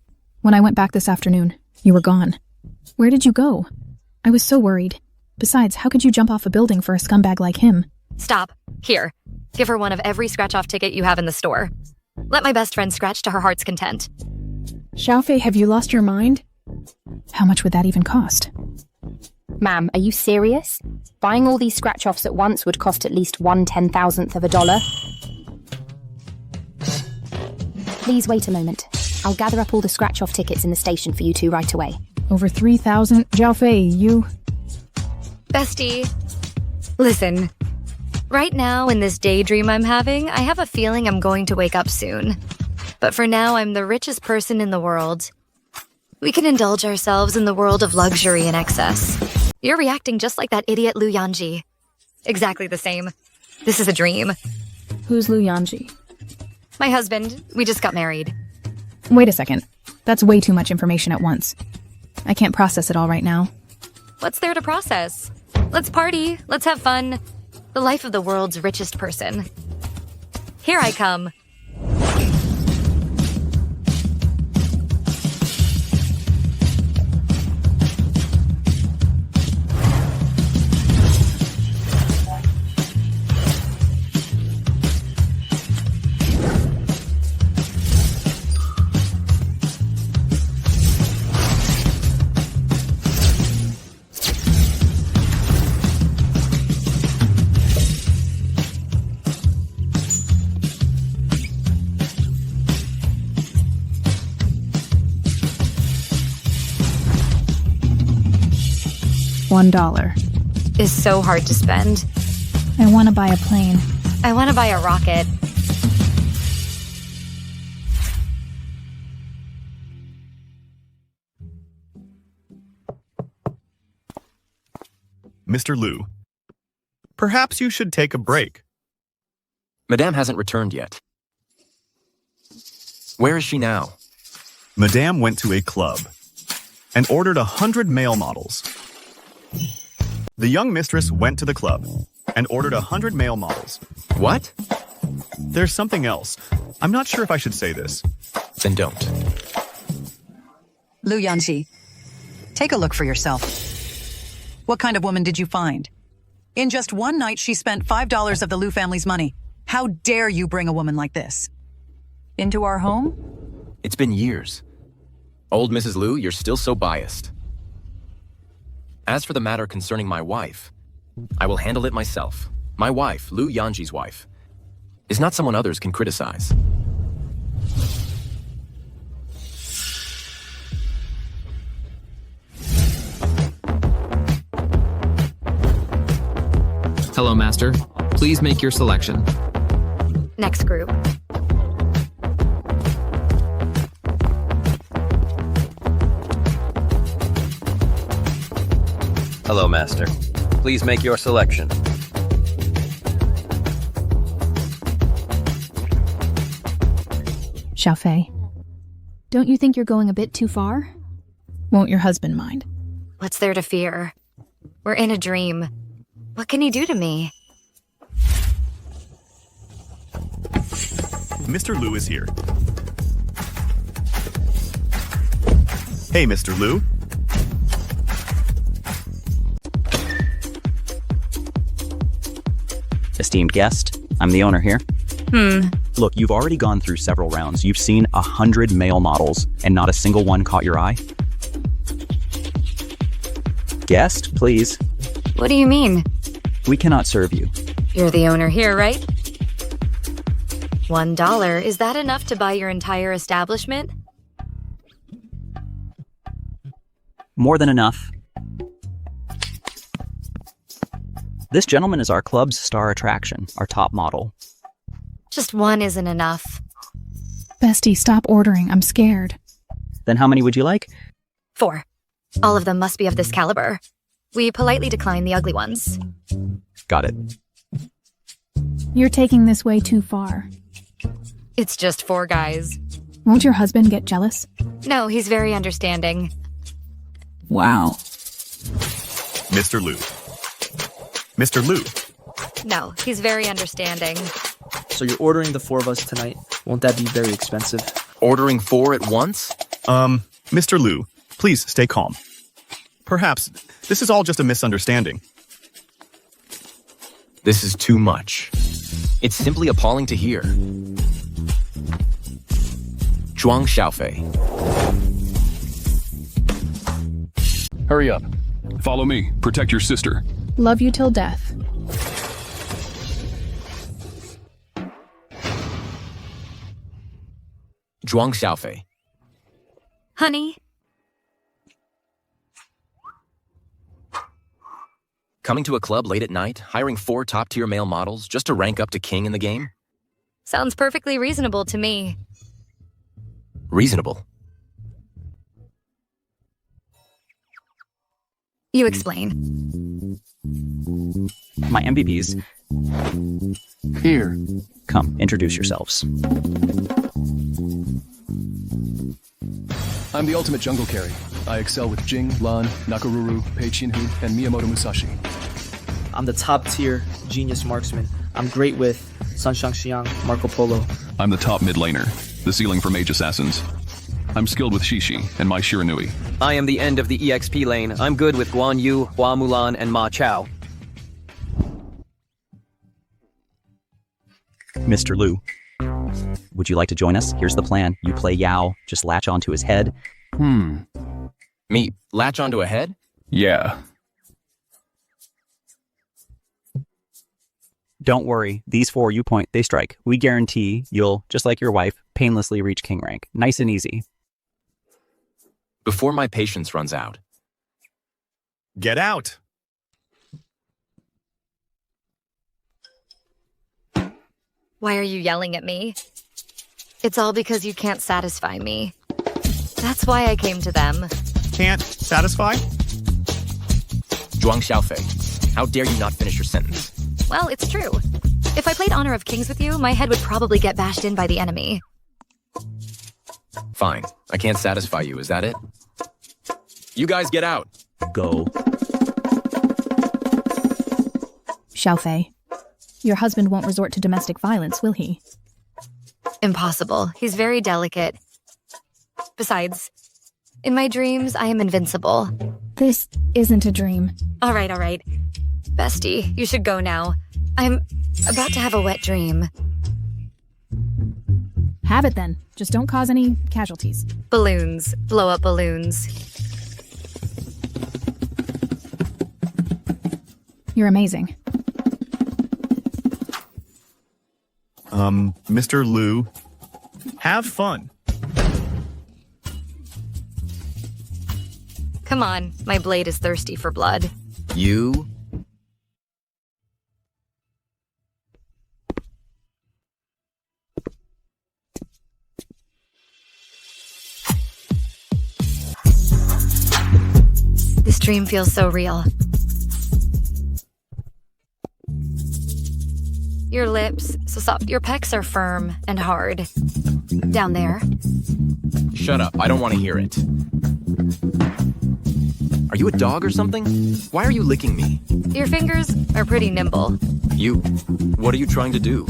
When I went back this afternoon, you were gone. Where did you go? I was so worried. Besides, how could you jump off a building for a scumbag like him?
Stop. Here. Give her one of every scratch-off ticket you have in the store. Let my best friend scratch to her heart's content.
Xiaofei, have you lost your mind? How much would that even cost?
Ma'am, are you serious? Buying all these scratch-offs at once would cost at least 1/10,000th of a dollar. Please wait a moment. I'll gather up all the scratch-off tickets in the station for you two right away.
Over 3,000? Xiaofei, you...
Bestie, listen. Right now, in this daydream I'm having, I have a feeling I'm going to wake up soon. But for now, I'm the richest person in the world. We can indulge ourselves in the world of luxury and excess. You're reacting just like that idiot Lu Yanji. Exactly the same. This is a dream.
Who's Lu Yanji?
My husband. We just got married.
Wait a second. That's way too much information at once. I can't process it all right now.
What's there to process? Let's party. Let's have fun. The life of the world's richest person. Here I come.
$1.
Is so hard to spend.
I want to buy a plane.
I want to buy a rocket.
Mr. Liu, perhaps you should take a break.
Madame hasn't returned yet. Where is she now?
Madame went to a club and ordered 100 male models. The young mistress went to the club and ordered 100 male models.
What?
There's something else. I'm not sure if I should say this.
Then don't.
Lu Yanji, take a look for yourself. What kind of woman did you find? In just one night, she spent $5 of the Lu family's money. How dare you bring a woman like this into our home?
It's been years. Old Mrs. Liu, you're still so biased. As for the matter concerning my wife, I will handle it myself. My wife, Lu Yanji's wife, is not someone others can criticize.
Hello, Master. Please make your selection.
Next group.
Hello, Master. Please make your selection.
Xiaofei, don't you think you're going a bit too far? Won't your husband mind?
What's there to fear? We're in a dream. What can he do to me?
Mr. Liu is here. Hey, Mr. Liu.
Esteemed guest, I'm the owner here. Look, you've already gone through several rounds. You've seen 100 male models, and not a single one caught your eye. Guest, please.
What do you mean?
We cannot serve you.
You're the owner here, right? $1. Is that enough to buy your entire establishment?
More than enough. This gentleman is our club's star attraction, our top model.
Just one isn't enough.
Bestie, stop ordering. I'm scared.
Then how many would you like?
4. All of them must be of this caliber. We politely decline the ugly ones.
Got it.
You're taking this way too far.
It's just 4 guys.
Won't your husband get jealous?
No, he's very understanding.
Wow.
Mr. Liu. Mr. Liu.
No, he's very understanding.
So you're ordering the 4 of us tonight. Won't that be very expensive?
Ordering 4 at once?
Mr. Liu, please stay calm. Perhaps this is all just a misunderstanding.
This is too much. It's simply appalling to hear. Zhuang Xiaofei.
Hurry up. Follow me. Protect your sister.
Love you till death.
Zhuang Xiaofei.
Honey?
Coming to a club late at night, hiring 4 top-tier male models just to rank up to king in the game?
Sounds perfectly reasonable to me.
Reasonable.
You explain.
My MVPs.
Here.
Come, introduce yourselves.
I'm the ultimate jungle carry. I excel with Jing, Lan, Nakaruru, Pei Qinhu, and Miyamoto Musashi.
I'm the top tier genius marksman. I'm great with Sunshang Xiang, Marco Polo.
I'm the top mid laner, the ceiling for mage assassins. I'm skilled with Shishi and Mai Shiranui.
I am the end of the EXP lane. I'm good with Guan Yu, Hua Mulan, and Ma Chao.
Mr. Liu. Would you like to join us? Here's the plan. You play Yao, just latch onto his head.
Me, latch onto a head?
Yeah.
Don't worry, these 4 you point, they strike. We guarantee you'll, just like your wife, painlessly reach king rank. Nice and easy.
Before my patience runs out.
Get out!
Why are you yelling at me? It's all because you can't satisfy me. That's why I came to them.
Can't satisfy?
Zhuang Xiaofei, how dare you not finish your sentence?
Well, it's true. If I played Honor of Kings with you, my head would probably get bashed in by the enemy.
Fine. I can't satisfy you, is that it? You guys get out.
Go.
Xiaofei, your husband won't resort to domestic violence, will he?
Impossible. He's very delicate. Besides, in my dreams, I am invincible.
This isn't a dream.
All right. Bestie, you should go now. I'm about to have a wet dream.
Have it then. Just don't cause any casualties.
Balloons. Blow up balloons.
You're amazing.
Mr. Liu, have fun.
Come on, my blade is thirsty for blood.
You?
This dream feels so real. Your lips, so soft. Your pecs are firm and hard. Down there.
Shut up. I don't want to hear it. Are you a dog or something? Why are you licking me?
Your fingers are pretty nimble.
You. What are you trying to do?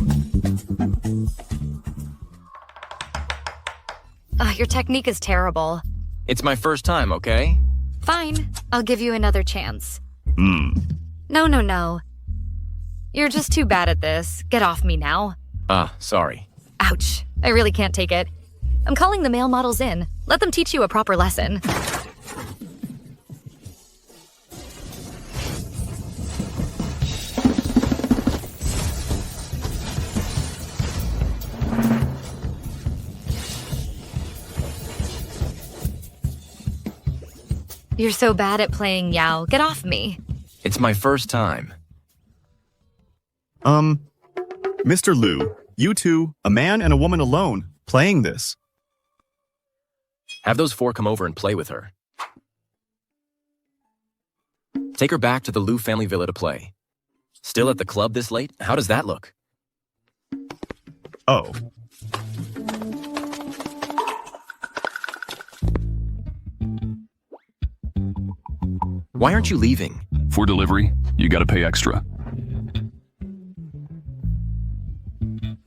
Your technique is terrible.
It's my first time, okay?
Fine. I'll give you another chance. No. You're just too bad at this. Get off me now.
Sorry.
Ouch. I really can't take it. I'm calling the male models in. Let them teach you a proper lesson. You're so bad at playing Yao. Get off me.
It's my first time.
Mr. Liu, you two, a man and a woman alone, playing this.
Have those four come over and play with her. Take her back to the Liu family villa to play. Still at the club this late? How does that look?
Oh.
Why aren't you leaving?
For delivery, you gotta pay extra.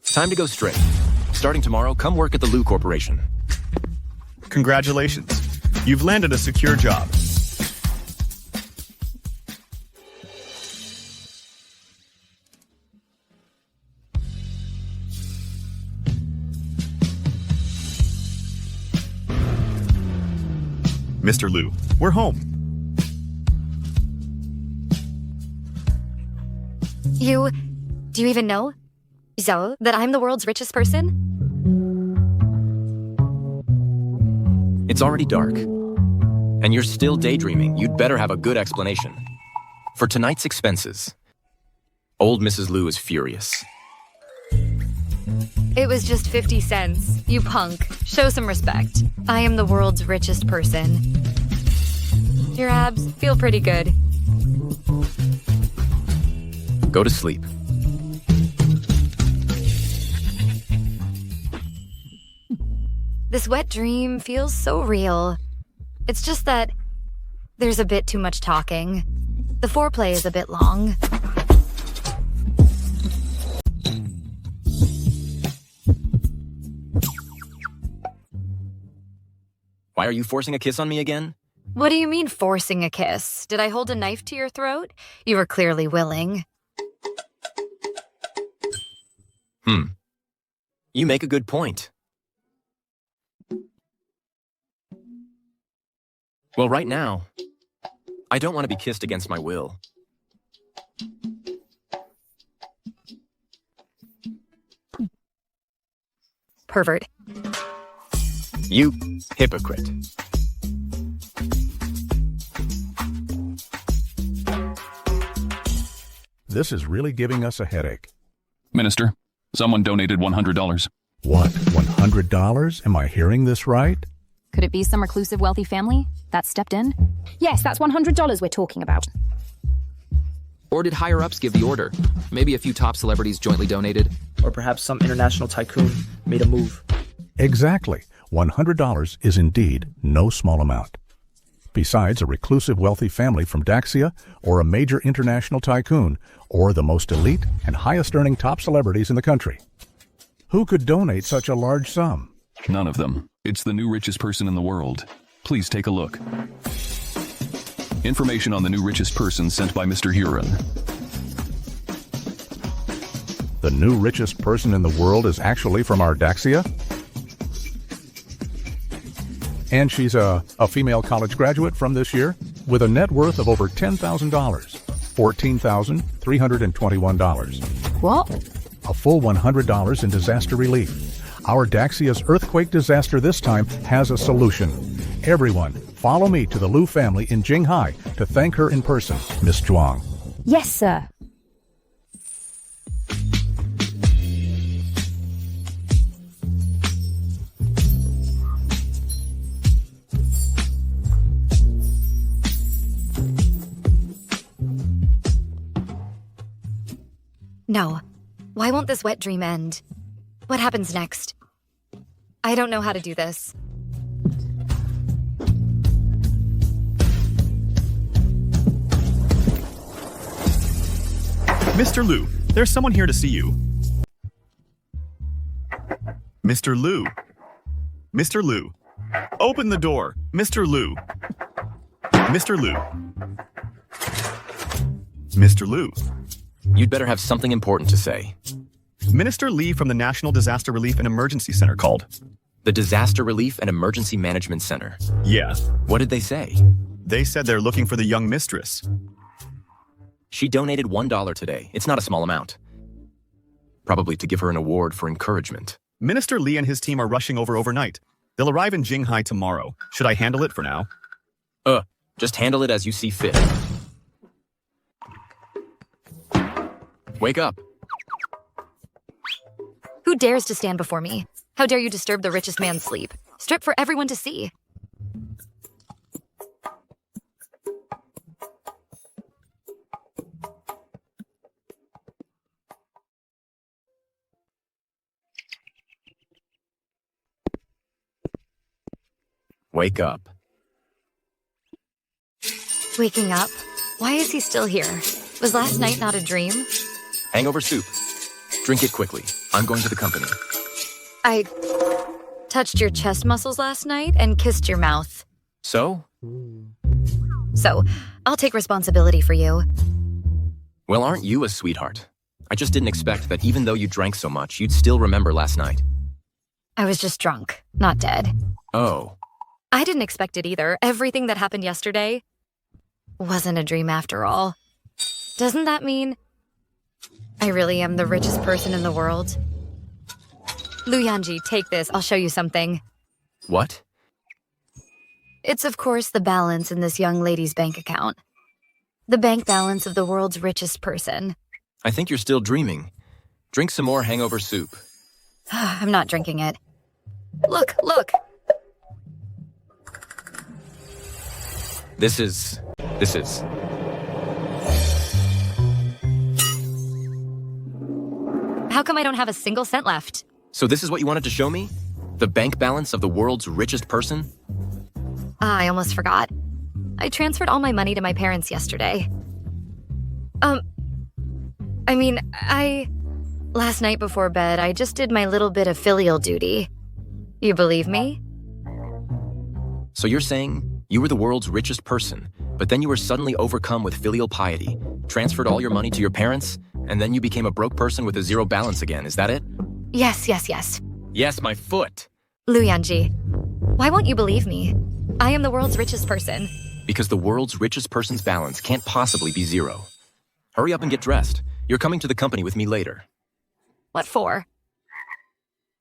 Time to go straight. Starting tomorrow, come work at the Liu Corporation.
Congratulations. You've landed a secure job. Mr. Liu, we're home.
Do you even know, Zhou, that I'm the world's richest person?
It's already dark. And you're still daydreaming. You'd better have a good explanation. For tonight's expenses, old Mrs. Liu is furious.
It was just 50 cents. You punk. Show some respect. I am the world's richest person. Your abs feel pretty good.
Go to sleep.
This wet dream feels so real. It's just that there's a bit too much talking. The foreplay is a bit long.
Why are you forcing a kiss on me again?
What do you mean forcing a kiss? Did I hold a knife to your throat? You were clearly willing.
You make a good point. Well, right now, I don't want to be kissed against my will.
Pervert.
You hypocrite.
This is really giving us a headache.
Minister, someone donated $100.
What, $100? Am I hearing this right?
Could it be some reclusive wealthy family that stepped in? Yes, that's $100 we're talking about.
Or did higher-ups give the order? Maybe a few top celebrities jointly donated?
Or perhaps some international tycoon made a move.
Exactly. $100 is indeed no small amount. Besides a reclusive wealthy family from Daxia, or a major international tycoon, or the most elite and highest-earning top celebrities in the country. Who could donate such a large sum?
None of them. It's the new richest person in the world. Please take a look. Information on the new richest person sent by Mr. Huron.
The new richest person in the world is actually from our Daxia? And she's a female college graduate from this year with a net worth of over $10,000, $14,321.
What?
A full $100 in disaster relief. Our Daxia's earthquake disaster this time has a solution. Everyone, follow me to the Liu family in Jinghai to thank her in person, Miss Zhuang.
Yes, sir.
No. Why won't this wet dream end? What happens next? I don't know how to do this.
Mr. Liu, there's someone here to see you. Mr. Liu. Mr. Liu. Open the door. Mr. Liu. Mr. Liu. Mr. Liu.
You'd better have something important to say.
Minister Li from the National Disaster Relief and Emergency Center called.
The Disaster Relief and Emergency Management Center?
Yeah.
What did they say?
They said they're looking for the young mistress.
She donated $1 today. It's not a small amount. Probably to give her an award for encouragement.
Minister Li and his team are rushing over overnight. They'll arrive in Jinghai tomorrow. Should I handle it for now?
Just handle it as you see fit. Wake up.
Who dares to stand before me? How dare you disturb the richest man's sleep? Strip for everyone to see.
Wake up.
Waking up? Why is he still here? Was last night not a dream?
Hangover soup. Drink it quickly. I'm going to the company.
I touched your chest muscles last night and kissed your mouth.
So?
So, I'll take responsibility for you.
Well, aren't you a sweetheart? I just didn't expect that even though you drank so much, you'd still remember last night.
I was just drunk, not dead.
Oh.
I didn't expect it either. Everything that happened yesterday wasn't a dream after all. Doesn't that mean I really am the richest person in the world? Lu Yanji, take this. I'll show you something.
What?
It's, of course, the balance in this young lady's bank account. The bank balance of the world's richest person.
I think you're still dreaming. Drink some more hangover soup.
I'm not drinking it. Look, look!
This is...
How come I don't have a single cent left?
So this is what you wanted to show me? The bank balance of the world's richest person?
I almost forgot. I transferred all my money to my parents yesterday. Last night before bed, I just did my little bit of filial duty. You believe me?
So you're saying you were the world's richest person, but then you were suddenly overcome with filial piety, transferred all your money to your parents, and then you became a broke person with a zero balance again, is that it?
Yes.
Yes, my foot!
Lu Yanji, why won't you believe me? I am the world's richest person.
Because the world's richest person's balance can't possibly be zero. Hurry up and get dressed. You're coming to the company with me later.
What for?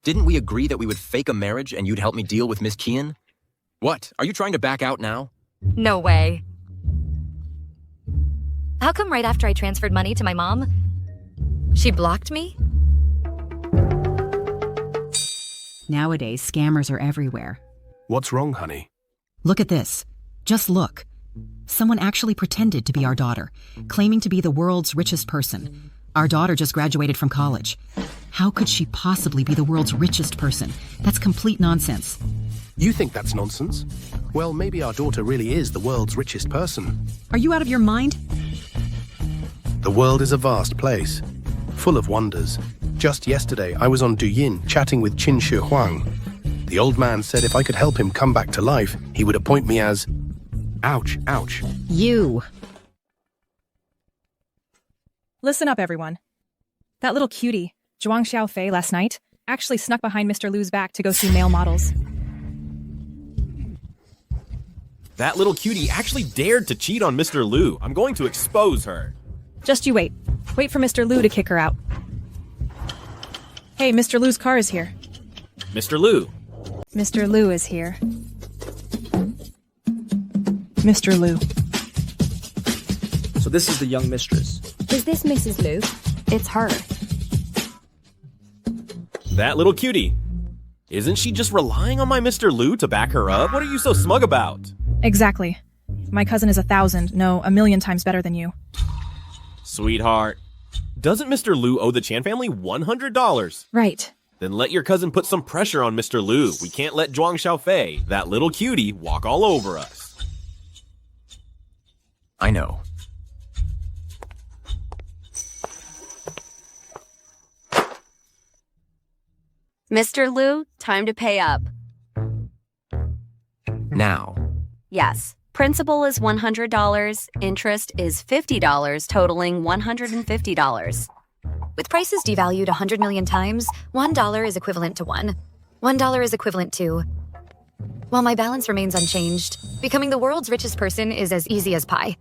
Didn't we agree that we would fake a marriage and you'd help me deal with Miss Qian? What? Are you trying to back out now?
No way. How come right after I transferred money to my mom, she blocked me?
Nowadays, scammers are everywhere.
What's wrong, honey?
Look at this. Just look. Someone actually pretended to be our daughter, claiming to be the world's richest person. Our daughter just graduated from college. How could she possibly be the world's richest person? That's complete nonsense.
You think that's nonsense? Well, maybe our daughter really is the world's richest person.
Are you out of your mind?
The world is a vast place, full of wonders. Just yesterday, I was on Douyin chatting with Qin Shi Huang. The old man said if I could help him come back to life, he would appoint me as... Ouch, ouch.
You.
Listen up, everyone. That little cutie, Zhuang Xiaofei, last night, actually snuck behind Mr. Lu's back to go see male models.
That little cutie actually dared to cheat on Mr. Lu. I'm going to expose her.
Just you wait. Wait for Mr. Lu to kick her out. Hey, Mr. Lu's car is here.
Mr. Lu.
Mr. Lu is here. Mr. Lu.
So this is the young mistress.
Is this Mrs. Lu? It's her.
That little cutie. Isn't she just relying on my Mr. Lu to back her up? What are you so smug about?
Exactly. My cousin is 1,000, no, 1,000,000 times better than you.
Sweetheart, doesn't Mr. Lu owe the Qian family $100?
Right.
Then let your cousin put some pressure on Mr. Lu. We can't let Zhuang Xiaofei, that little cutie, walk all over us.
I know.
Mr. Lu, time to pay up.
Now.
Yes. Principal is $100, interest is $50, totaling $150.
With prices devalued 100 million times, $1 is equivalent to $1. $1 is equivalent to... While my balance remains unchanged, becoming the world's richest person is as easy as pie.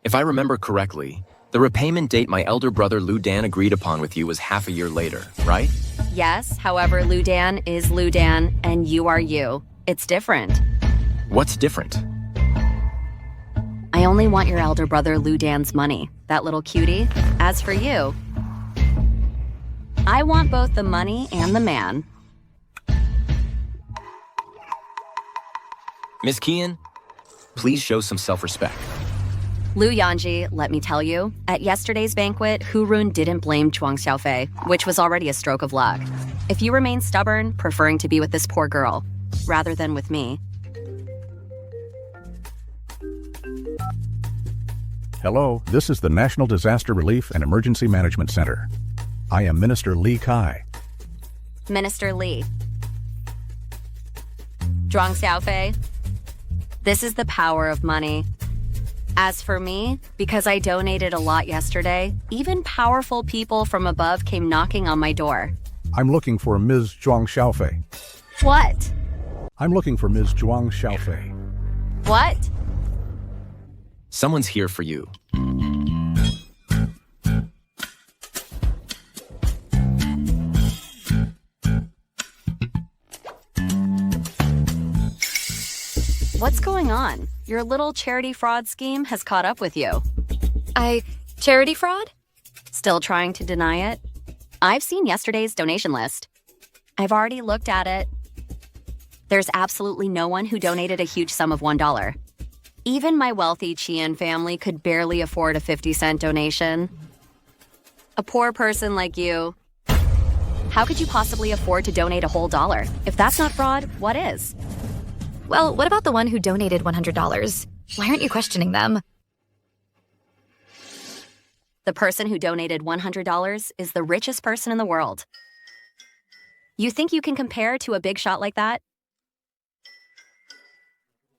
If I remember correctly, the repayment date my elder brother Lu Dan agreed upon with you was half a year later, right?
Yes, however, Lu Dan is Lu Dan, and you are you. It's different.
What's different?
I only want your elder brother Lu Dan's money, that little cutie. As for you, I want both the money and the man.
Miss Qian, please show some self-respect.
Lu Yanji, let me tell you, at yesterday's banquet, Hurun didn't blame Zhuang Xiaofei, which was already a stroke of luck. If you remain stubborn, preferring to be with this poor girl, rather than with me.
Hello, this is the National Disaster Relief and Emergency Management Center. I am Minister Li Kai.
Minister Li. Zhuang Xiaofei. This is the power of money. As for me, because I donated a lot yesterday, even powerful people from above came knocking on my door.
I'm looking for Ms. Zhuang Xiaofei.
What?
I'm looking for Ms. Zhuang Xiaofei.
What?
Someone's here for you.
What's going on? Your little charity fraud scheme has caught up with you.
Charity fraud?
Still trying to deny it? I've seen yesterday's donation list. I've already looked at it. There's absolutely no one who donated a huge sum of $1. Even my wealthy Qian family could barely afford a 50-cent donation. A poor person like you. How could you possibly afford to donate a whole dollar? If that's not fraud, what is?
Well, what about the one who donated $100? Why aren't you questioning them?
The person who donated $100 is the richest person in the world. You think you can compare to a big shot like that?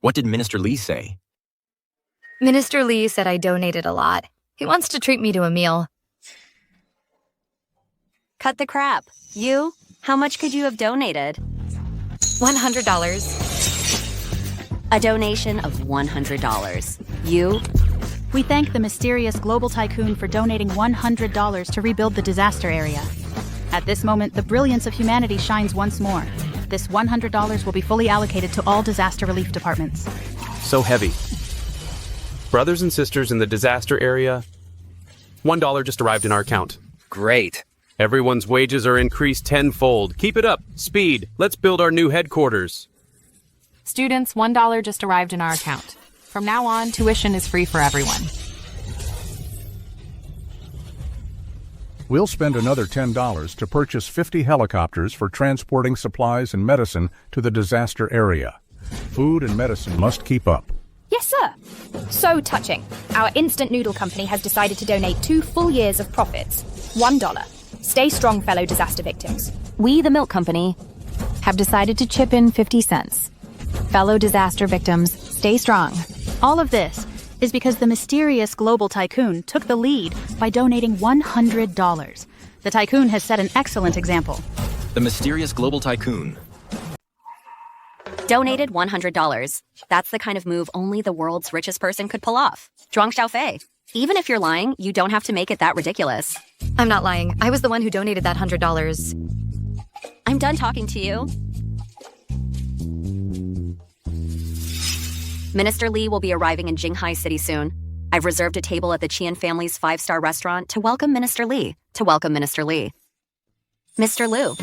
What did Minister Li say?
Minister Li said I donated a lot. He wants to treat me to a meal.
Cut the crap. You? How much could you have donated?
$100.
A donation of $100. You?
We thank the mysterious global tycoon for donating $100 to rebuild the disaster area. At this moment, the brilliance of humanity shines once more. This $100 will be fully allocated to all disaster relief departments.
So heavy. Brothers and sisters in the disaster area, $1 just arrived in our account.
Great.
Everyone's wages are increased tenfold. Keep it up. Speed. Let's build our new headquarters.
Students, $1 just arrived in our account. From now on, tuition is free for everyone.
We'll spend another $10 to purchase 50 helicopters for transporting supplies and medicine to the disaster area. Food and medicine must keep up.
Yes, sir. So touching. Our instant noodle company has decided to donate 2 full years of profits. $1. Stay strong, fellow disaster victims.
We, the milk company, have decided to chip in 50 cents. Fellow disaster victims, stay strong.
All of this is because the mysterious global tycoon took the lead by donating $100. The tycoon has set an excellent example.
The mysterious global tycoon.
Donated $100. That's the kind of move only the world's richest person could pull off. Zhuang Xiaofei. Even if you're lying, you don't have to make it that ridiculous.
I'm not lying. I was the one who donated that $100.
I'm done talking to you. Minister Li will be arriving in Jinghai City soon. I've reserved a table at the Qian family's 5-star restaurant to welcome Minister Li. Mr. Lu,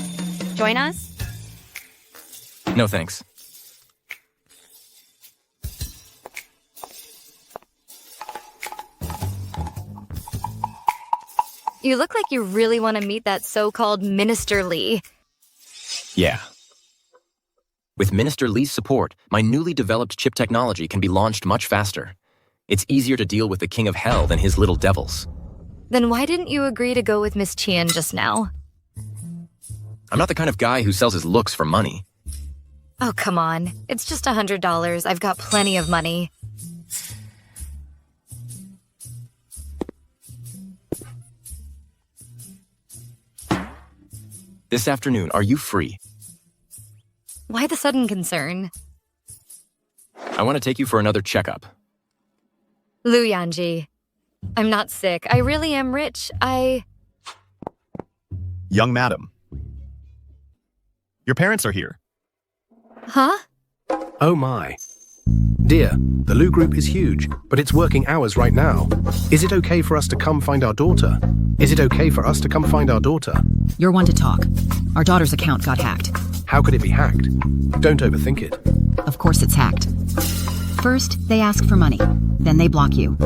join us?
No thanks.
You look like you really want to meet that so-called Minister Li.
Yeah. With Minister Li's support, my newly developed chip technology can be launched much faster. It's easier to deal with the King of Hell than his little devils.
Then why didn't you agree to go with Miss Qian just now?
I'm not the kind of guy who sells his looks for money.
Oh, come on. It's just $100. I've got plenty of money.
This afternoon, are you free?
Why the sudden concern?
I want to take you for another checkup.
Lu Yanji. I'm not sick. I really am rich.
Young madam. Your parents are here.
Huh?
Oh my. Dear, the Lu group is huge, but it's working hours right now. Is it okay for us to come find our daughter? Is it okay for us to come find our daughter?
You're one to talk. Our daughter's account got hacked.
How could it be hacked? Don't overthink it.
Of course it's hacked. First, they ask for money. Then they block you.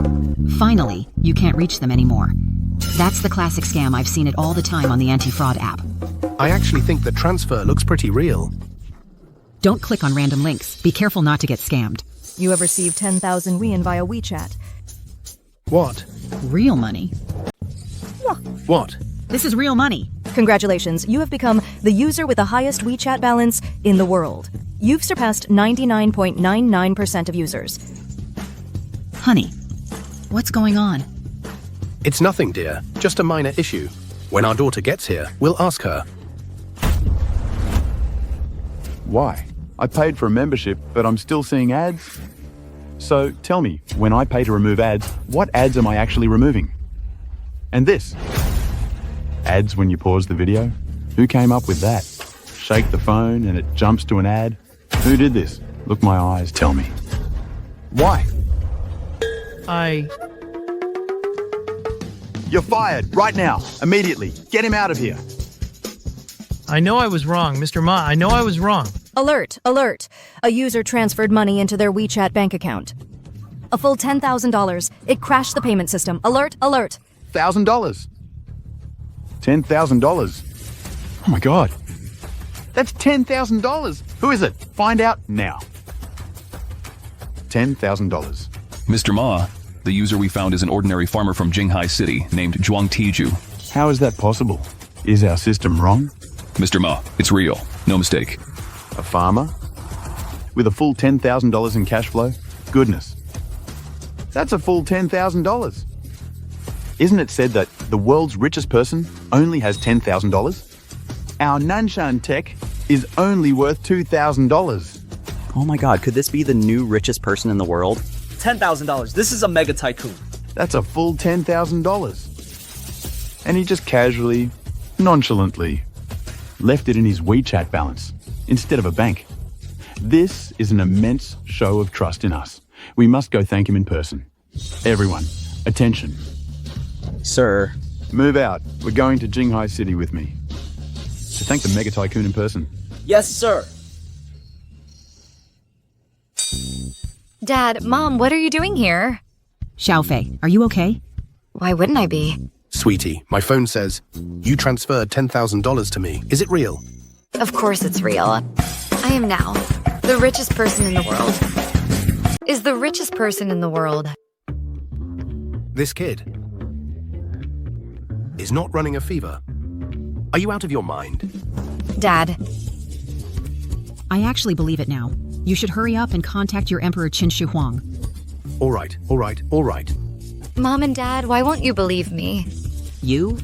Finally, you can't reach them anymore. That's the classic scam. I've seen it all the time on the anti-fraud app.
I actually think the transfer looks pretty real.
Don't click on random links. Be careful not to get scammed.
You have received 10,000 Yuan via WeChat.
What?
Real money?
What?
This is real money.
Congratulations, you have become the user with the highest WeChat balance in the world. You've surpassed 99.99% of users.
Honey, what's going on?
It's nothing, dear. Just a minor issue. When our daughter gets here, we'll ask her.
Why? I paid for a membership, but I'm still seeing ads. So tell me, when I pay to remove ads, what ads am I actually removing? And this. Ads when you pause the video? Who came up with that? Shake the phone and it jumps to an ad? Who did this? Look my eyes, tell me. Why? You're fired, right now, immediately. Get him out of here.
I know I was wrong, Mr. Ma. I know I was wrong.
Alert, alert. A user transferred money into their WeChat bank account. A full $10,000. It crashed the payment system. Alert, alert.
$1,000. $10,000. Oh my God. That's $10,000. Who is it? Find out now. $10,000.
Mr. Ma, the user we found is an ordinary farmer from Jinghai City named Zhuang Tiju.
How is that possible? Is our system wrong?
Mr. Ma, it's real. No mistake.
A farmer? With a full $10,000 in cash flow? Goodness. That's a full $10,000. Isn't it said that the world's richest person only has $10,000? Our Nanshan tech is only worth $2,000.
Oh my God, could this be the new richest person in the world?
$10,000. This is a mega tycoon.
That's a full $10,000. And he just casually, nonchalantly, left it in his WeChat balance instead of a bank. This is an immense show of trust in us. We must go thank him in person. Everyone, attention.
Sir.
Move out. We're going to Jinghai City with me. To thank the mega tycoon in person.
Yes, sir.
Dad, Mom, what are you doing here?
Xiaofei, are you okay?
Why wouldn't I be?
Sweetie, my phone says, you transferred $10,000 to me. Is it real?
Of course it's real. I am now the richest person in the world. Is the richest person in the world.
This kid is not running a fever. Are you out of your mind?
Dad.
I actually believe it now. You should hurry up and contact your Emperor Qin Shi Huang.
All right.
Mom and Dad, why won't you believe me?
You?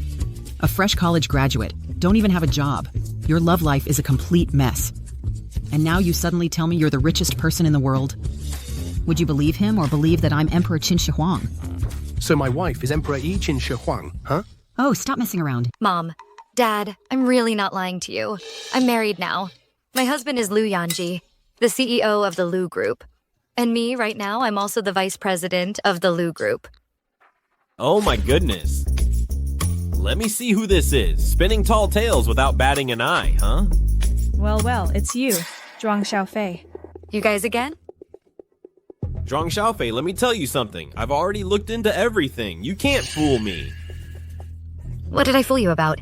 A fresh college graduate. Don't even have a job. Your love life is a complete mess. And now you suddenly tell me you're the richest person in the world? Would you believe him or believe that I'm Emperor Qin Shi Huang?
So my wife is Emperor Yi Qin Shi Huang, huh?
Oh, stop messing around.
Mom, Dad, I'm really not lying to you. I'm married now. My husband is Lu Yanji, the CEO of the Lu Group. And me, right now, I'm also the vice president of the Lu Group.
Oh my goodness. Let me see who this is. Spinning tall tales without batting an eye, huh?
Well, it's you, Zhuang Xiaofei.
You guys again?
Zhuang Xiaofei, let me tell you something. I've already looked into everything. You can't fool me.
What did I fool you about?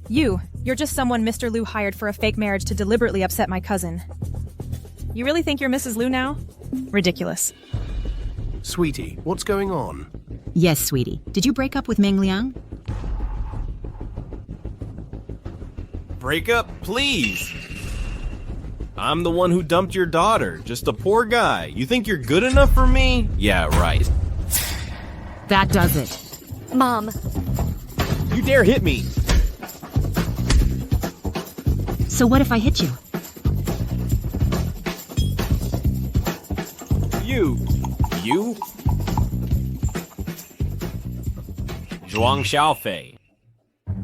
You're just someone Mr. Lu hired for a fake marriage to deliberately upset my cousin. You really think you're Mrs. Lu now? Ridiculous.
Sweetie, what's going on?
Yes, sweetie. Did you break up with Meng Liang?
Break up, please. I'm the one who dumped your daughter. Just a poor guy. You think you're good enough for me? Yeah, right.
That does it.
Mom.
You dare hit me.
So what if I hit you?
You? Zhuang Xiaofei.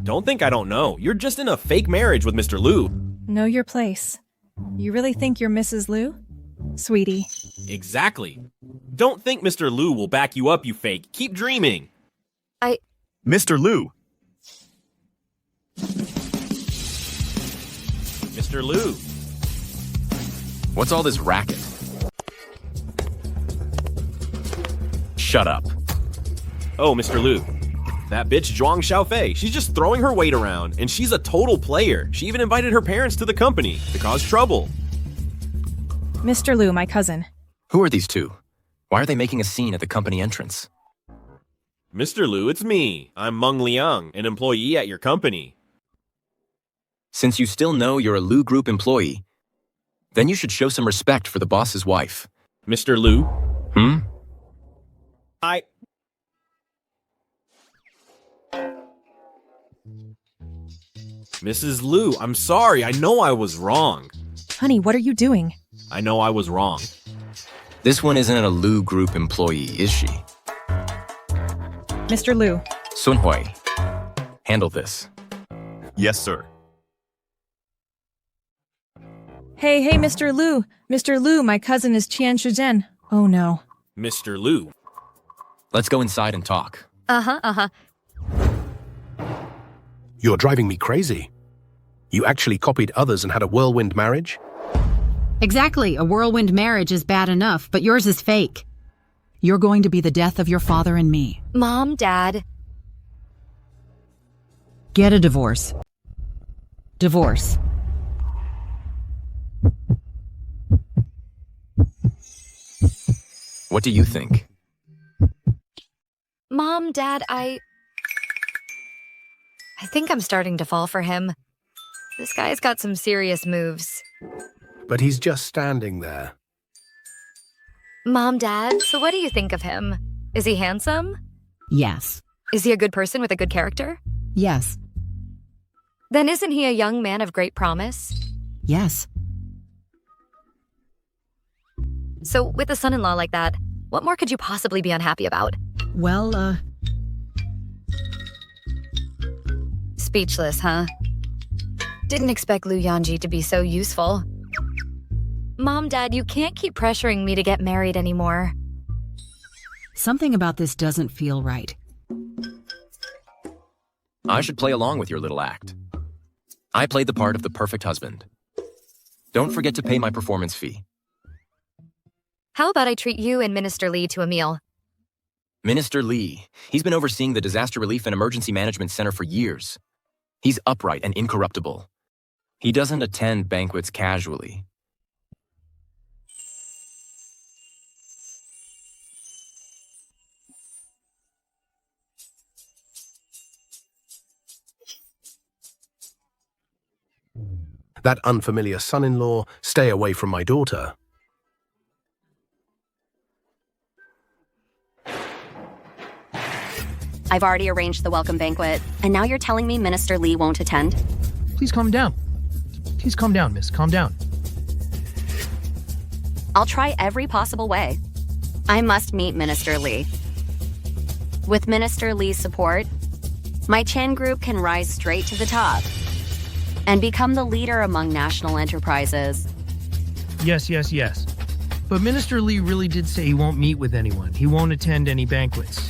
Don't think I don't know. You're just in a fake marriage with Mr. Lu.
Know your place. You really think you're Mrs. Lu? sweetie.
Exactly. Don't think Mr. Liu will back you up, you fake. Keep dreaming.
Mr. Liu,
Mr. Liu.
What's all this racket? Shut up.
Oh, Mr. Liu. That bitch Zhuang Xiaofei, she's just throwing her weight around, and she's a total player. She even invited her parents to the company to cause trouble.
Mr. Liu, my cousin.
Who are these two? Why are they making a scene at the company entrance?
Mr. Liu, it's me. I'm Meng Liang, an employee at your company.
Since you still know you're a Liu Group employee, then you should show some respect for the boss's wife.
Mr. Liu? Mrs. Liu, I'm sorry. I know I was wrong.
Honey, what are you doing?
I know I was wrong.
This one isn't a Liu Group employee, is she?
Mr. Liu.
Sun Hui, handle this.
Yes, sir.
Hey, Mr. Liu. Mr. Liu, my cousin is Qian Shuzhen. Oh no.
Mr. Liu.
Let's go inside and talk.
You're driving me crazy. You actually copied others and had a whirlwind marriage?
Exactly. A whirlwind marriage is bad enough, but yours is fake. You're going to be the death of your father and me.
Mom, Dad.
Get a divorce. Divorce.
What do you think?
Mom, Dad, I think I'm starting to fall for him. This guy's got some serious moves.
But he's just standing there.
Mom, Dad, so what do you think of him? Is he handsome?
Yes.
Is he a good person with a good character?
Yes.
Then isn't he a young man of great promise?
Yes.
So with a son-in-law like that, what more could you possibly be unhappy about?
Well,
Speechless, huh? Didn't expect Liu Yanji to be so useful. Mom, Dad, you can't keep pressuring me to get married anymore.
Something about this doesn't feel right.
I should play along with your little act. I played the part of the perfect husband. Don't forget to pay my performance fee.
How about I treat you and Minister Li to a meal?
Minister Li, he's been overseeing the Disaster Relief and Emergency Management Center for years. He's upright and incorruptible. He doesn't attend banquets casually.
That unfamiliar son-in-law, stay away from my daughter.
I've already arranged the welcome banquet, and now you're telling me Minister Li won't attend?
Please calm down. Please calm down, miss. Calm down.
I'll try every possible way. I must meet Minister Li. With Minister Li's support, my Qian group can rise straight to the top and become the leader among national enterprises.
Yes. But Minister Li really did say he won't meet with anyone. He won't attend any banquets.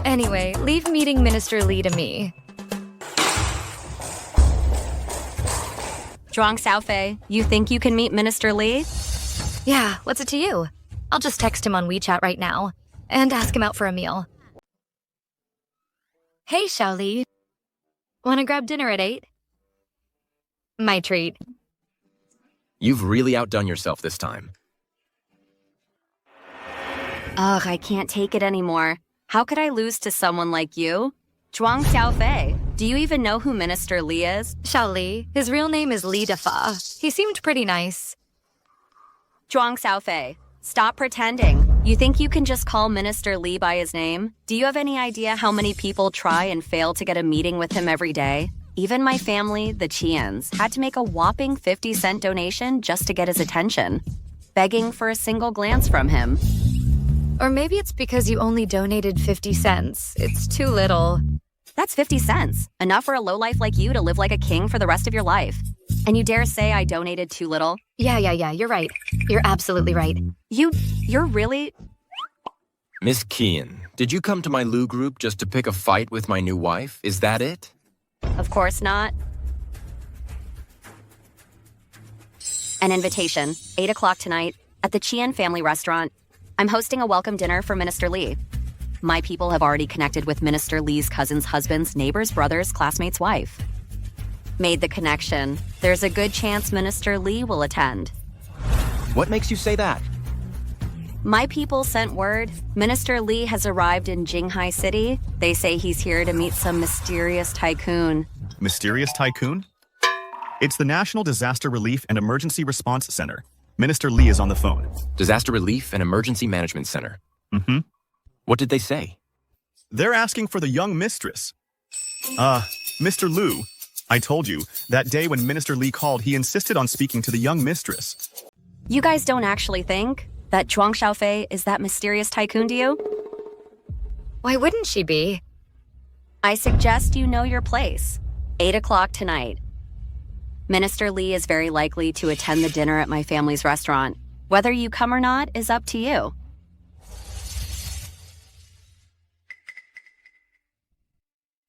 Anyway, leave meeting Minister Li to me.
Zhuang Xiaofei, you think you can meet Minister Li?
Yeah, what's it to you? I'll just text him on WeChat right now and ask him out for a meal. Hey, Xiaoli. Wanna grab dinner at 8? My treat.
You've really outdone yourself this time.
Ugh, I can't take it anymore. How could I lose to someone like you? Zhuang Xiaofei, do you even know who Minister Li is?
Xiaoli. His real name is Li Defa. He seemed pretty nice.
Zhuang Xiaofei, stop pretending. You think you can just call Minister Li by his name? Do you have any idea how many people try and fail to get a meeting with him every day? Even my family, the Qians, had to make a whopping 50-cent donation just to get his attention, begging for a single glance from him.
Or maybe it's because you only donated 50 cents. It's too little.
That's 50 cents, enough for a lowlife like you to live like a king for the rest of your life. And you dare say I donated too little?
Yeah, you're right. You're absolutely right.
You're really...
Miss Qian, did you come to my Lou group just to pick a fight with my new wife? Is that it?
Of course not. An invitation, 8 o'clock tonight, at the Qian family restaurant. I'm hosting a welcome dinner for Minister Li. My people have already connected with Minister Li's cousin's husband's neighbor's brother's classmate's wife. Made the connection. There's a good chance Minister Li will attend.
What makes you say that?
My people sent word. Minister Li has arrived in Jinghai City. They say he's here to meet some mysterious tycoon.
Mysterious tycoon? It's the National Disaster Relief and Emergency Response Center. Minister Li is on the phone.
Disaster Relief and Emergency Management Center.
Mm-hmm.
What did they say?
They're asking for the young mistress. Mr. Liu, I told you, that day when Minister Li called, he insisted on speaking to the young mistress.
You guys don't actually think that Zhuang Xiaofei is that mysterious tycoon, do you?
Why wouldn't she be?
I suggest you know your place. 8 o'clock tonight. Minister Li is very likely to attend the dinner at my family's restaurant. Whether you come or not is up to you.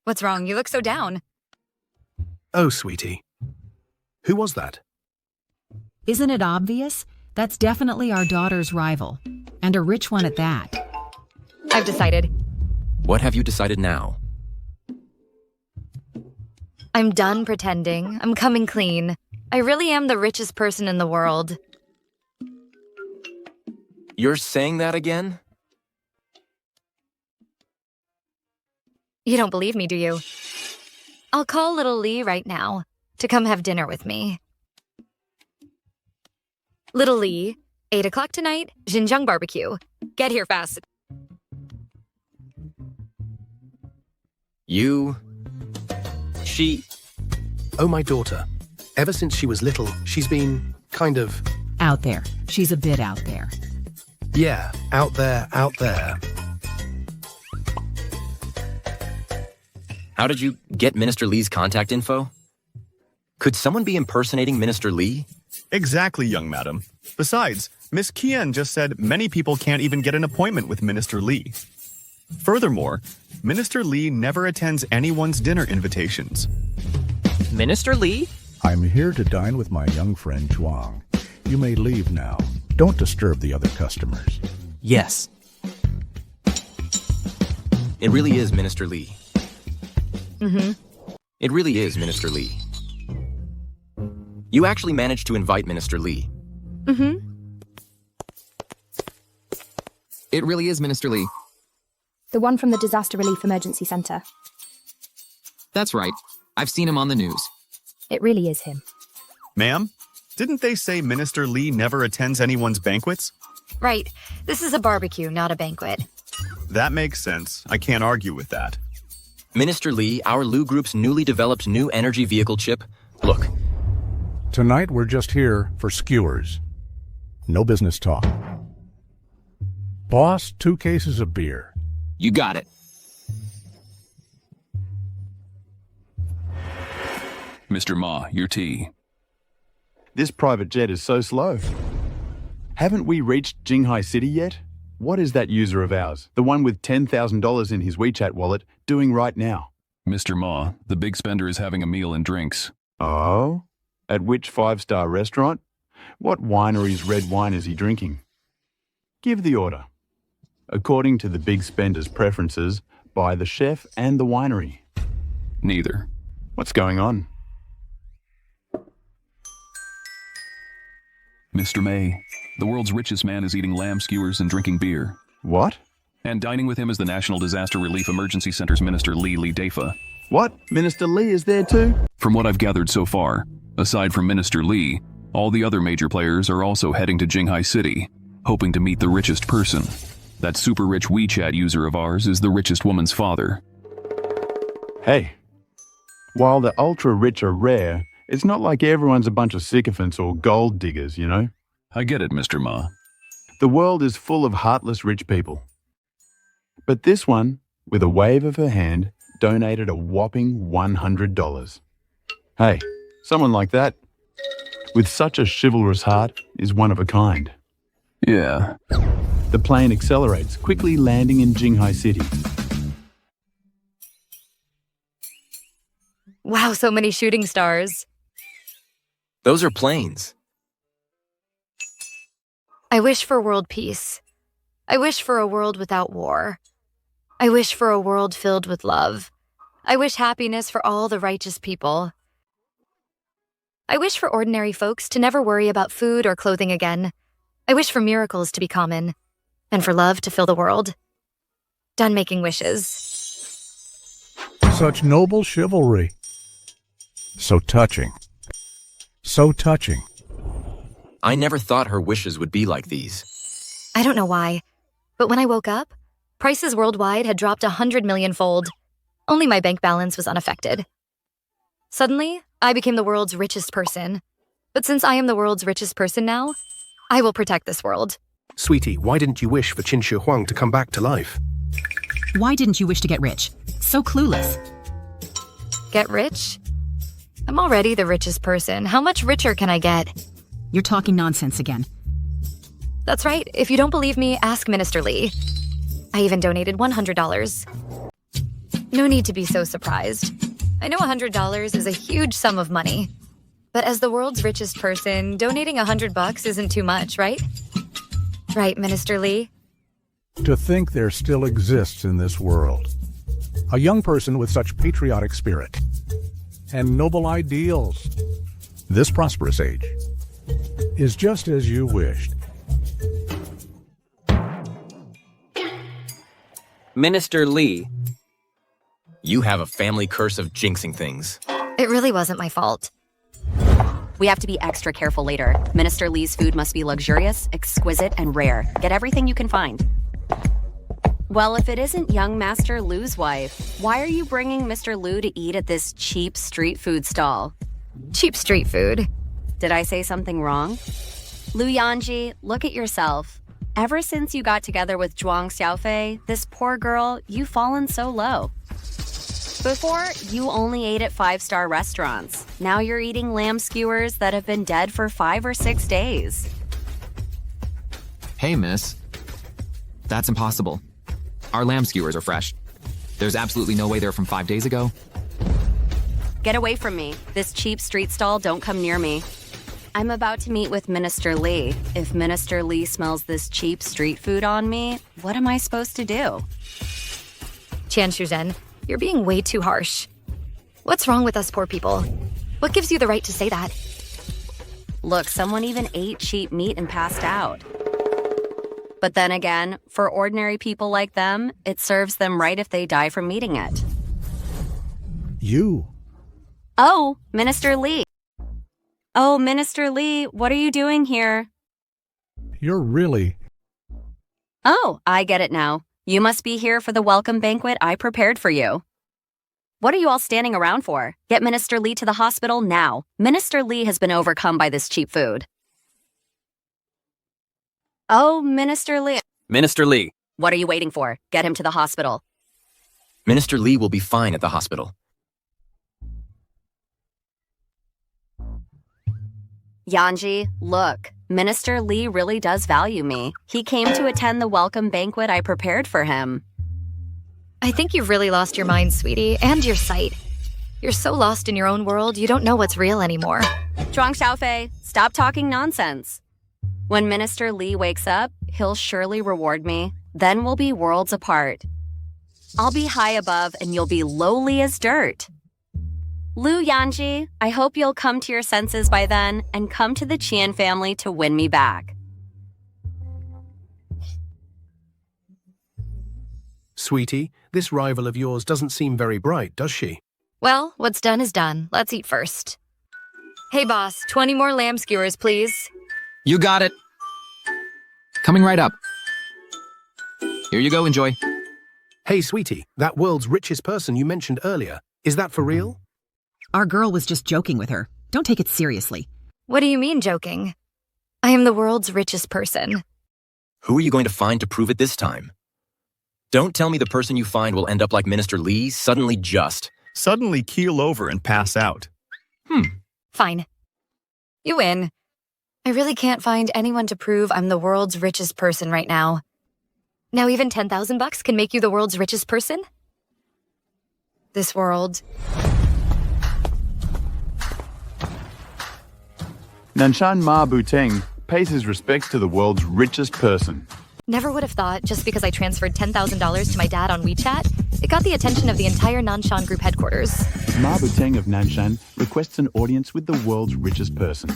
What's wrong? You look so down.
Oh, sweetie. Who was that?
Isn't it obvious? That's definitely our daughter's rival, and a rich one at that.
I've decided.
What have you decided now?
I'm done pretending. I'm coming clean. I really am the richest person in the world.
You're saying that again?
You don't believe me, do you? I'll call little Li right now to come have dinner with me. Little Li, 8 o'clock tonight, Xinjiang barbecue. Get here fast.
She...
Oh, my daughter. Ever since she was little, she's been kind of...
Out there. She's a bit out there.
Yeah, out there, out there.
How did you get Minister Li's contact info? Could someone be impersonating Minister Li?
Exactly, young madam. Besides, Miss Qian just said many people can't even get an appointment with Minister Li. Furthermore, Minister Li never attends anyone's dinner invitations.
Minister Li?
I'm here to dine with my young friend Zhuang. You may leave now. Don't disturb the other customers.
Yes.
It really is Minister Li.
Mm-hmm.
It really is Minister Li. You actually managed to invite Minister Li.
Mm-hmm.
It really is Minister Li.
The one from the Disaster Relief Emergency Center.
That's right. I've seen him on the news.
It really is him.
Ma'am, didn't they say Minister Li never attends anyone's banquets?
Right. This is a barbecue, not a banquet.
That makes sense. I can't argue with that.
Minister Li, our Lu Group's newly developed new energy vehicle chip. Look.
Tonight we're just here for skewers. No business talk. Boss, 2 cases of beer.
You got it.
Mr. Ma, your tea.
This private jet is so slow. Haven't we reached Jinghai City yet? What is that user of ours, the one with $10,000 in his WeChat wallet, doing right now?
Mr. Ma, the big spender is having a meal and drinks.
Oh? At which 5-star restaurant? What winery's red wine is he drinking? Give the order. According to the big spender's preferences, by the chef and the winery.
Neither.
What's going on?
Mr. May, the world's richest man is eating lamb skewers and drinking beer.
What?
And dining with him is the National Disaster Relief Emergency Center's Minister Li Dafa.
What? Minister Li is there too?
From what I've gathered so far, aside from Minister Li, all the other major players are also heading to Jinghai City, hoping to meet the richest person. That super rich WeChat user of ours is the richest woman's father.
Hey, while the ultra-rich are rare, it's not like everyone's a bunch of sycophants or gold diggers, you know?
I get it, Mr. Ma.
The world is full of heartless rich people. But this one, with a wave of her hand, donated a whopping $100. Hey, someone like that, with such a chivalrous heart, is one of a kind.
Yeah.
The plane accelerates, quickly landing in Jinghai City.
Wow, so many shooting stars.
Those are planes.
I wish for world peace. I wish for a world without war. I wish for a world filled with love. I wish happiness for all the righteous people. I wish for ordinary folks to never worry about food or clothing again. I wish for miracles to be common, and for love to fill the world. Done making wishes.
Such noble chivalry. So touching. So touching.
I never thought her wishes would be like these.
I don't know why, but when I woke up, prices worldwide had dropped 100 million-fold. Only my bank balance was unaffected. Suddenly, I became the world's richest person. But since I am the world's richest person now, I will protect this world.
Sweetie, why didn't you wish for Qin Shi Huang to come back to life?
Why didn't you wish to get rich? So clueless.
Get rich? I'm already the richest person. How much richer can I get?
You're talking nonsense again.
That's right. If you don't believe me, ask Minister Lee. I even donated $100. No need to be so surprised. I know $100 is a huge sum of money. But as the world's richest person, donating $100 isn't too much, right? Right, Minister Lee?
To think there still exists in this world a young person with such patriotic spirit and noble ideals. This prosperous age is just as you wished.
Minister Lee. You have a family curse of jinxing things.
It really wasn't my fault.
We have to be extra careful later. Minister Lee's food must be luxurious, exquisite, and rare. Get everything you can find. Well, if it isn't young Master Lu's wife, why are you bringing Mr. Lu to eat at this cheap street food stall?
Cheap street food?
Did I say something wrong? Lu Yanji, look at yourself. Ever since you got together with Zhuang Xiaofei, this poor girl, you've fallen so low. Before, you only ate at 5-star restaurants. Now you're eating lamb skewers that have been dead for 5 or 6 days.
Hey, miss. That's impossible. Our lamb skewers are fresh. There's absolutely no way they're from 5 days ago.
Get away from me. This cheap street stall, don't come near me. I'm about to meet with Minister Lee. If Minister Lee smells this cheap street food on me, what am I supposed to do?
Qian Shuzhen, you're being way too harsh. What's wrong with us poor people? What gives you the right to say that?
Look, someone even ate cheap meat and passed out. But then again, for ordinary people like them, it serves them right if they die from eating it.
You.
Oh, Minister Lee. Oh, Minister Lee, what are you doing here?
You're really...
Oh, I get it now. You must be here for the welcome banquet I prepared for you. What are you all standing around for? Get Minister Lee to the hospital now. Minister Lee has been overcome by this cheap food. Oh, Minister Lee.
Minister Lee.
What are you waiting for? Get him to the hospital.
Minister Lee will be fine at the hospital.
Yanji, look. Minister Lee really does value me. He came to attend the welcome banquet I prepared for him.
I think you've really lost your mind, sweetie, and your sight. You're so lost in your own world, you don't know what's real anymore.
Zhuang Xiaofei, stop talking nonsense. When Minister Lee wakes up, he'll surely reward me. Then we'll be worlds apart. I'll be high above and you'll be lowly as dirt. Lu Yanji, I hope you'll come to your senses by then and come to the Qian family to win me back.
Sweetie, this rival of yours doesn't seem very bright, does she?
Well, what's done is done. Let's eat first. Hey, boss, 20 more lamb skewers, please.
You got it. Coming right up. Here you go, enjoy.
Hey, sweetie, that world's richest person you mentioned earlier, is that for real?
Our girl was just joking with her. Don't take it seriously.
What do you mean, joking? I am the world's richest person.
Who are you going to find to prove it this time? Don't tell me the person you find will end up like Minister Li, suddenly
keel over and pass out.
Fine. You win. I really can't find anyone to prove I'm the world's richest person right now. Now even $10,000 can make you the world's richest person? This world.
Nanshan Ma Buteng pays his respects to the world's richest person.
Never would have thought just because I transferred $10,000 to my dad on WeChat, it got the attention of the entire Nanshan Group headquarters.
Ma Buteng of Nanshan requests an audience with the world's richest person.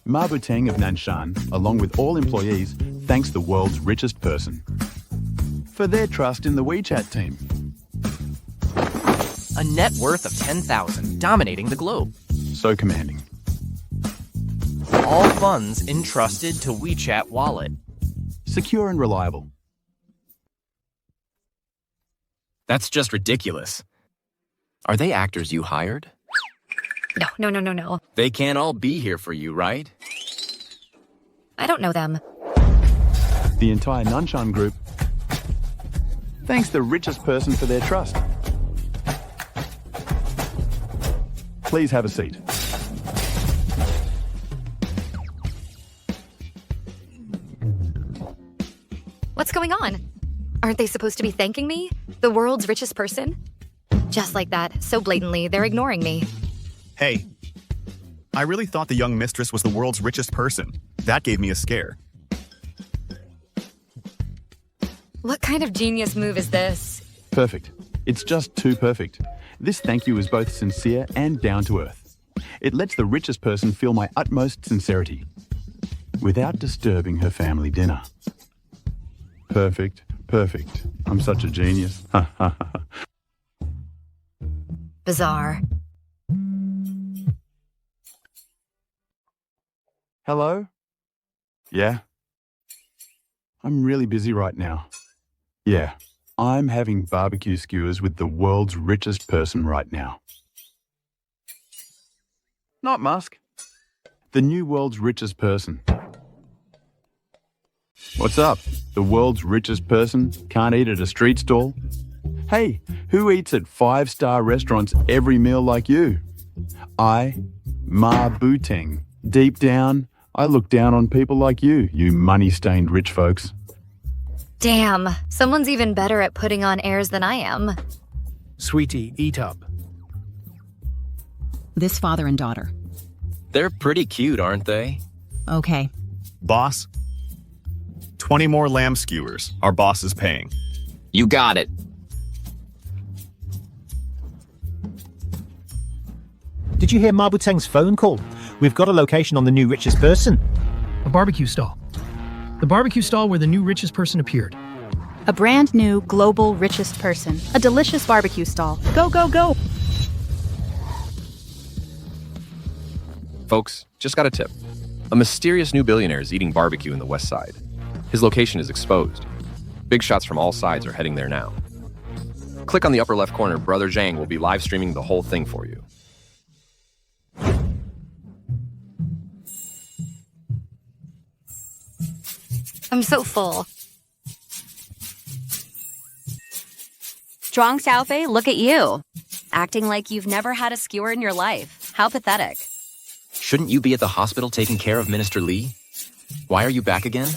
Ma Buteng of Nanshan, along with all employees, thanks the world's richest person for their trust in the WeChat team.
A net worth of 10,000, dominating the globe.
So commanding.
All funds entrusted to WeChat wallet.
Secure and reliable.
That's just ridiculous. Are they actors you hired?
No.
They can't all be here for you, right?
I don't know them.
The entire Nanshan Group thanks the richest person for their trust. Please have a seat.
What's going on? Aren't they supposed to be thanking me? The world's richest person? Just like that, so blatantly, they're ignoring me.
Hey, I really thought the young mistress was the world's richest person. That gave me a scare.
What kind of genius move is this?
Perfect. It's just too perfect. This thank you is both sincere and down to earth. It lets the richest person feel my utmost sincerity without disturbing her family dinner. Perfect. I'm such a genius.
Bizarre.
Hello? Yeah? I'm really busy right now. Yeah, I'm having barbecue skewers with the world's richest person right now. Not Musk. The new world's richest person. What's up? The world's richest person can't eat at a street stall? Hey, who eats at 5-star restaurants every meal like you? I, Ma Buteng. Deep down, I look down on people like you money-stained rich folks.
Damn, someone's even better at putting on airs than I am.
Sweetie, eat up.
This father and daughter.
They're pretty cute, aren't they?
Okay.
Boss, 20 more lamb skewers. Our boss is paying.
You got it.
Did you hear Ma Buteng's phone call? We've got a location on the new richest person.
A barbecue stall. The barbecue stall where the new richest person appeared.
A brand new global richest person. A delicious barbecue stall. Go, go, go!
Folks, just got a tip. A mysterious new billionaire is eating barbecue in the West Side. His location is exposed. Big shots from all sides are heading there now. Click on the upper left corner. Brother Zhang will be live streaming the whole thing for you.
I'm so full.
Zhuang Xiaofei, look at you. Acting like you've never had a skewer in your life. How pathetic.
Shouldn't you be at the hospital taking care of Minister Li? Why are you back again?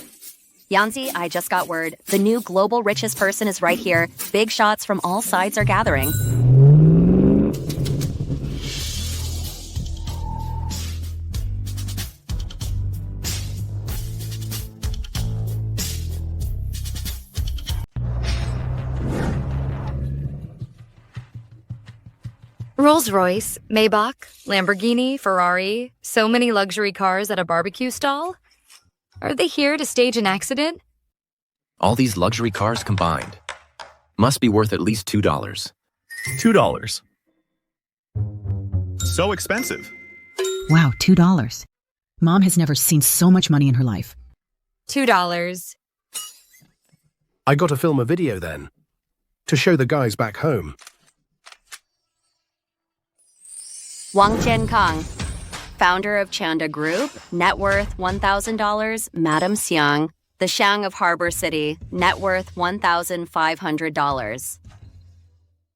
Yanzi, I just got word. The new global richest person is right here. Big shots from all sides are gathering.
Rolls-Royce, Maybach, Lamborghini, Ferrari, so many luxury cars at a barbecue stall? Are they here to stage an accident?
All these luxury cars combined must be worth at least $2.
$2. So expensive.
Wow, $2. Mom has never seen so much money in her life.
$2.
I got to film a video then, to show the guys back home.
Wang Jiankang, founder of Chanda Group, net worth $1,000, Madam Xiang, The Xiang of Harbor City, net worth $1,500.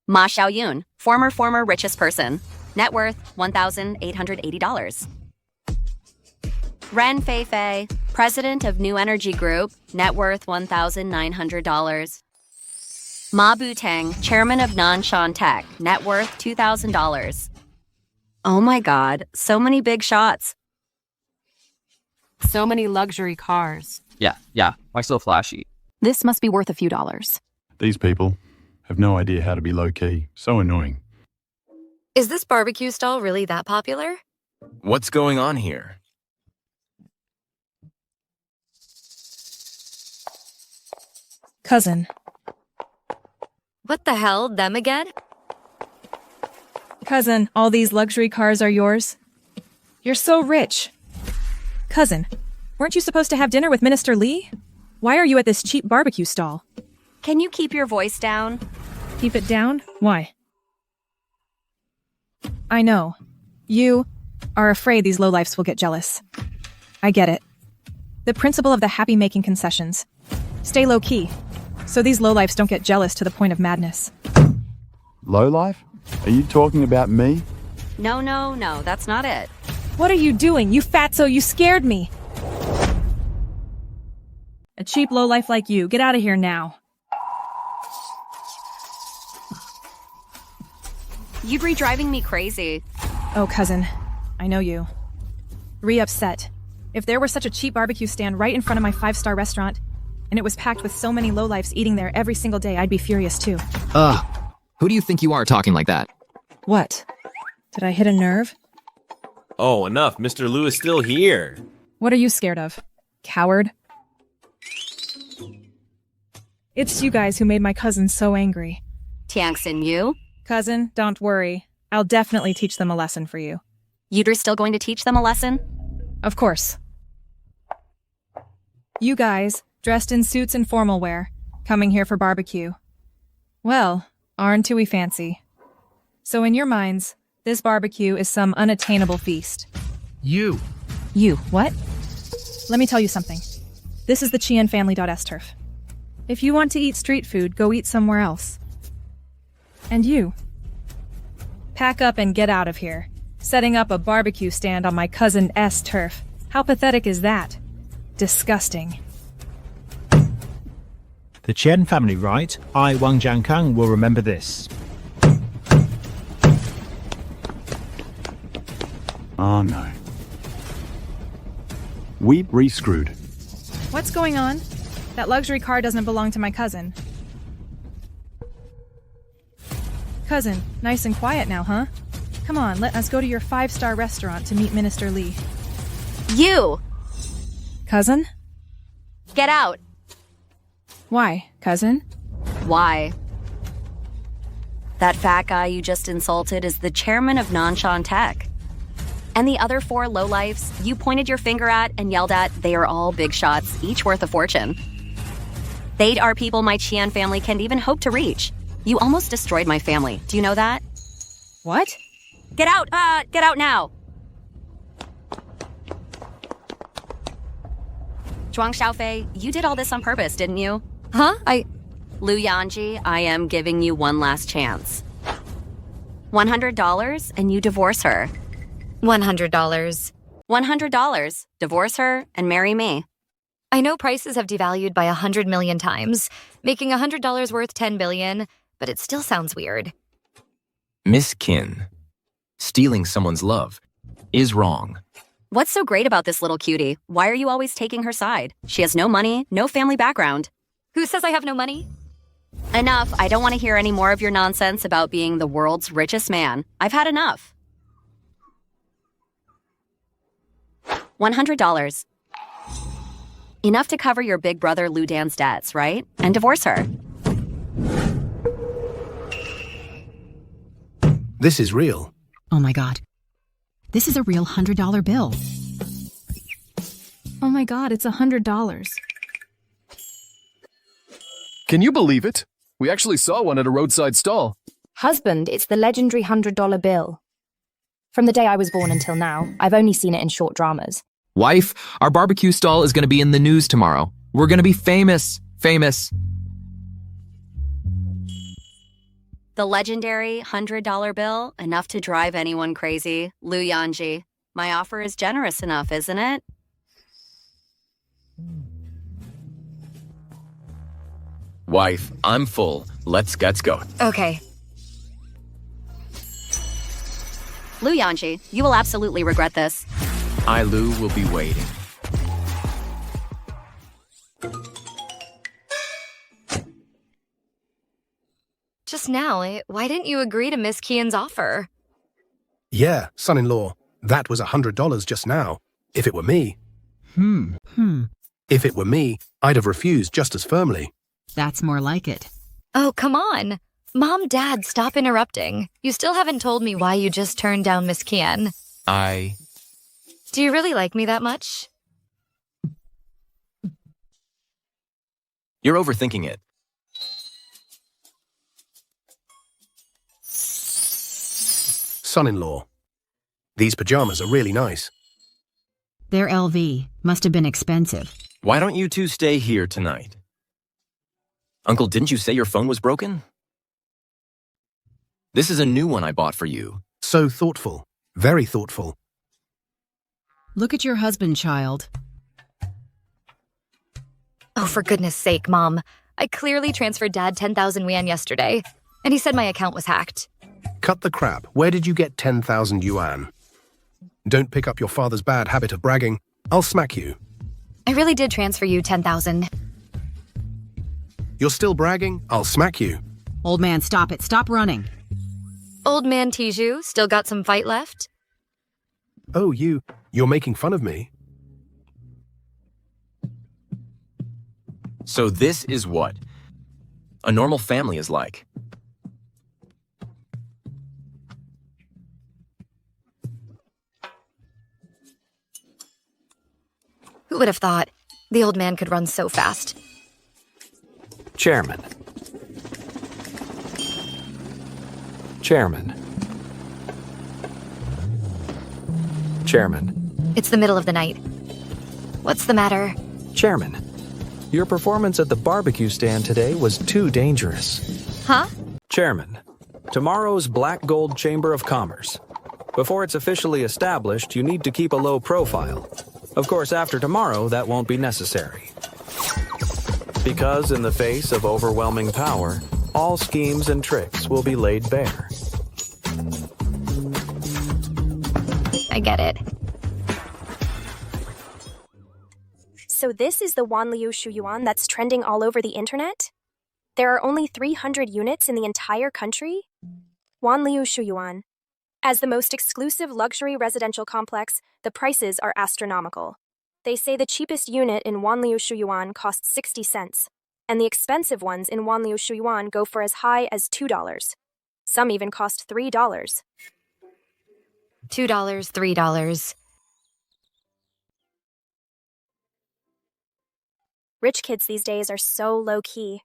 Ma Xiaoyun, former richest person, net worth $1,880. Ren Feifei, president of New Energy Group, net worth $1,900. Ma Butang, chairman of Nanshan Tech, net worth $2,000. Oh my god, so many big shots.
So many luxury cars.
Yeah. Why so flashy?
This must be worth a few dollars.
These people have no idea how to be low-key. So annoying.
Is this barbecue stall really that popular?
What's going on here?
Cousin.
What the hell, them again?
Cousin, all these luxury cars are yours? You're so rich. Cousin, weren't you supposed to have dinner with Minister Li? Why are you at this cheap barbecue stall?
Can you keep your voice down?
Keep it down? Why? I know. You are afraid these lowlifes will get jealous. I get it. The principle of the happy-making concessions. Stay low-key, so these lowlifes don't get jealous to the point of madness.
Lowlife? Are you talking about me?
No, that's not it.
What are you doing? You fatso, you scared me! A cheap lowlife like you, get out of here now.
You'd be driving me crazy.
Oh, cousin, I know you. Re-upset. If there were such a cheap barbecue stand right in front of my 5-star restaurant, and it was packed with so many lowlifes eating there every single day, I'd be furious too.
Who do you think you are talking like that?
What? Did I hit a nerve?
Oh, enough. Mr. Liu is still here.
What are you scared of? Coward? It's you guys who made my cousin so angry.
Tiangxin, you?
Cousin, don't worry. I'll definitely teach them a lesson for you.
You're still going to teach them a lesson?
Of course. You guys, dressed in suits and formal wear, coming here for barbecue. Well, aren't we fancy? So in your minds, this barbecue is some unattainable feast.
You.
You, what? Let me tell you something. This is the Qian family.s turf. If you want to eat street food, go eat somewhere else. And you. Pack up and get out of here. Setting up a barbecue stand on my cousin S turf. How pathetic is that? Disgusting.
The Qian family, right? I, Wang Jiankang, will remember this.
Oh no. We re-screwed.
What's going on? That luxury car doesn't belong to my cousin. Cousin, nice and quiet now, huh? Come on, let us go to your 5-star restaurant to meet Minister Li.
You!
Cousin?
Get out!
Why, cousin?
Why? That fat guy you just insulted is the chairman of Nanshan Tech. And the other 4 lowlifes you pointed your finger at and yelled at, they are all big shots, each worth a fortune. They are people my Qian family can't even hope to reach. You almost destroyed my family. Do you know that?
What?
Get out! Get out now! Zhuang Xiaofei, you did all this on purpose, didn't you?
Huh?
Lu Yanji, I am giving you one last chance. $100 and you divorce her.
$100.
$100. Divorce her and marry me.
I know prices have devalued by 100 million times, making $100 worth 10 billion, but it still sounds weird.
Miss Qin, stealing someone's love is wrong.
What's so great about this little cutie? Why are you always taking her side? She has no money, no family background.
Who says I have no money?
Enough. I don't want to hear any more of your nonsense about being the world's richest man. I've had enough. $100. Enough to cover your big brother Lu Dan's debts, right? And divorce her.
This is real.
Oh my god. This is a real $100 bill.
Oh my god, it's $100.
Can you believe it? We actually saw one at a roadside stall.
Husband, it's the legendary $100 bill. From the day I was born until now, I've only seen it in short dramas.
Wife, our barbecue stall is going to be in the news tomorrow. We're gonna be famous. Famous.
The legendary $100 bill, enough to drive anyone crazy. Lu Yanji. My offer is generous enough, isn't it?
Wife, I'm full. Let's go.
Okay.
Lu Yanji, you will absolutely regret this.
I, Lu, will be waiting.
Just now, why didn't you agree to Miss Qian's offer?
Yeah, son-in-law, that was $100 just now. If it were me. If it were me, I'd have refused just as firmly.
That's more like it.
Oh, come on. Mom, Dad, stop interrupting. You still haven't told me why you just turned down Miss Qian. Do you really like me that much?
You're overthinking it.
Son-in-law, these pajamas are really nice.
They're LV. Must have been expensive.
Why don't you two stay here tonight? Uncle, didn't you say your phone was broken? This is a new one I bought for you.
So thoughtful. Very thoughtful.
Look at your husband, child.
Oh, for goodness sake, Mom. I clearly transferred Dad 10,000 yuan yesterday, and he said my account was hacked.
Cut the crap. Where did you get 10,000 yuan? Don't pick up your father's bad habit of bragging. I'll smack you.
I really did transfer you 10,000.
You're still bragging? I'll smack you.
Old man, stop it. Stop running.
Old man Tiju, still got some fight left?
Oh, you're making fun of me?
So this is what a normal family is like.
Who would have thought the old man could run so fast?
Chairman. Chairman. Chairman.
It's the middle of the night. What's the matter?
Chairman. Your performance at the barbecue stand today was too dangerous.
Huh?
Chairman. Tomorrow's Black Gold Chamber of Commerce. Before it's officially established, you need to keep a low profile. Of course, after tomorrow, that won't be necessary. Because in the face of overwhelming power, all schemes and tricks will be laid bare.
I get it.
So this is the Wanliu Shuyuan that's trending all over the internet? There are only 300 units in the entire country? Wanliu Shuyuan. As the most exclusive luxury residential complex, the prices are astronomical. They say the cheapest unit in Wanliu Shuyuan costs 60 cents, and the expensive ones in Wanliu Shuyuan go for as high as $2. Some even cost $3.
$2, $3.
Rich kids these days are so low-key.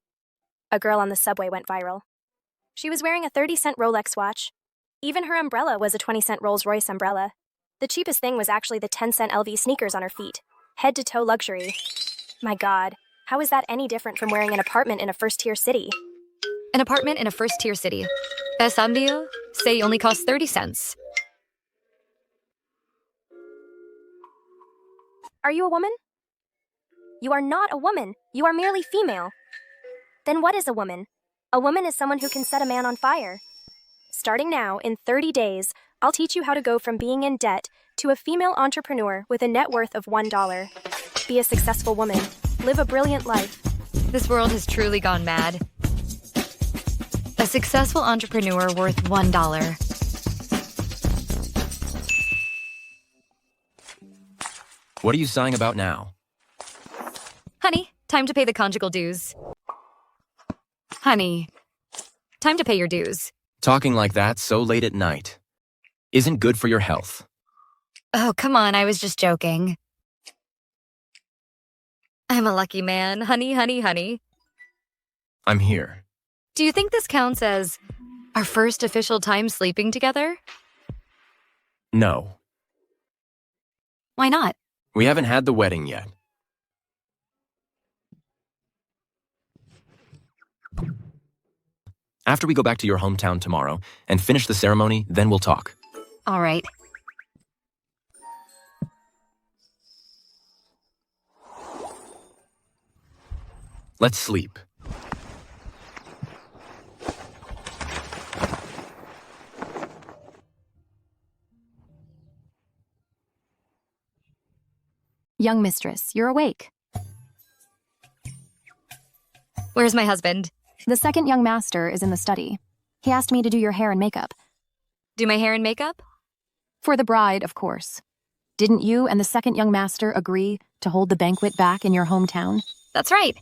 A girl on the subway went viral. She was wearing a 30-cent Rolex watch. Even her umbrella was a 20-cent Rolls-Royce umbrella. The cheapest thing was actually the 10-cent LV sneakers on her feet. Head-to-toe luxury. My God, how is that any different from wearing an apartment in a first-tier city?
An apartment in a first-tier city. Samdio say only costs 30 cents.
Are you a woman? You are not a woman. You are merely female. Then what is a woman? A woman is someone who can set a man on fire. Starting now, in 30 days, I'll teach you how to go from being in debt to a female entrepreneur with a net worth of $1. Be a successful woman. Live a brilliant life.
This world has truly gone mad. A successful entrepreneur worth $1.
What are you sighing about now?
Honey, time to pay the conjugal dues. Honey, time to pay your dues.
Talking like that so late at night isn't good for your health.
Oh, come on, I was just joking. I'm a lucky man, honey, honey, honey.
I'm here.
Do you think this counts as our first official time sleeping together?
No.
Why not?
We haven't had the wedding yet. After we go back to your hometown tomorrow and finish the ceremony, then we'll talk.
All right.
Let's sleep.
Young mistress, you're awake.
Where's my husband?
The second young master is in the study. He asked me to do your hair and makeup.
Do my hair and makeup?
For the bride, of course. Didn't you and the second young master agree to hold the banquet back in your hometown?
That's right.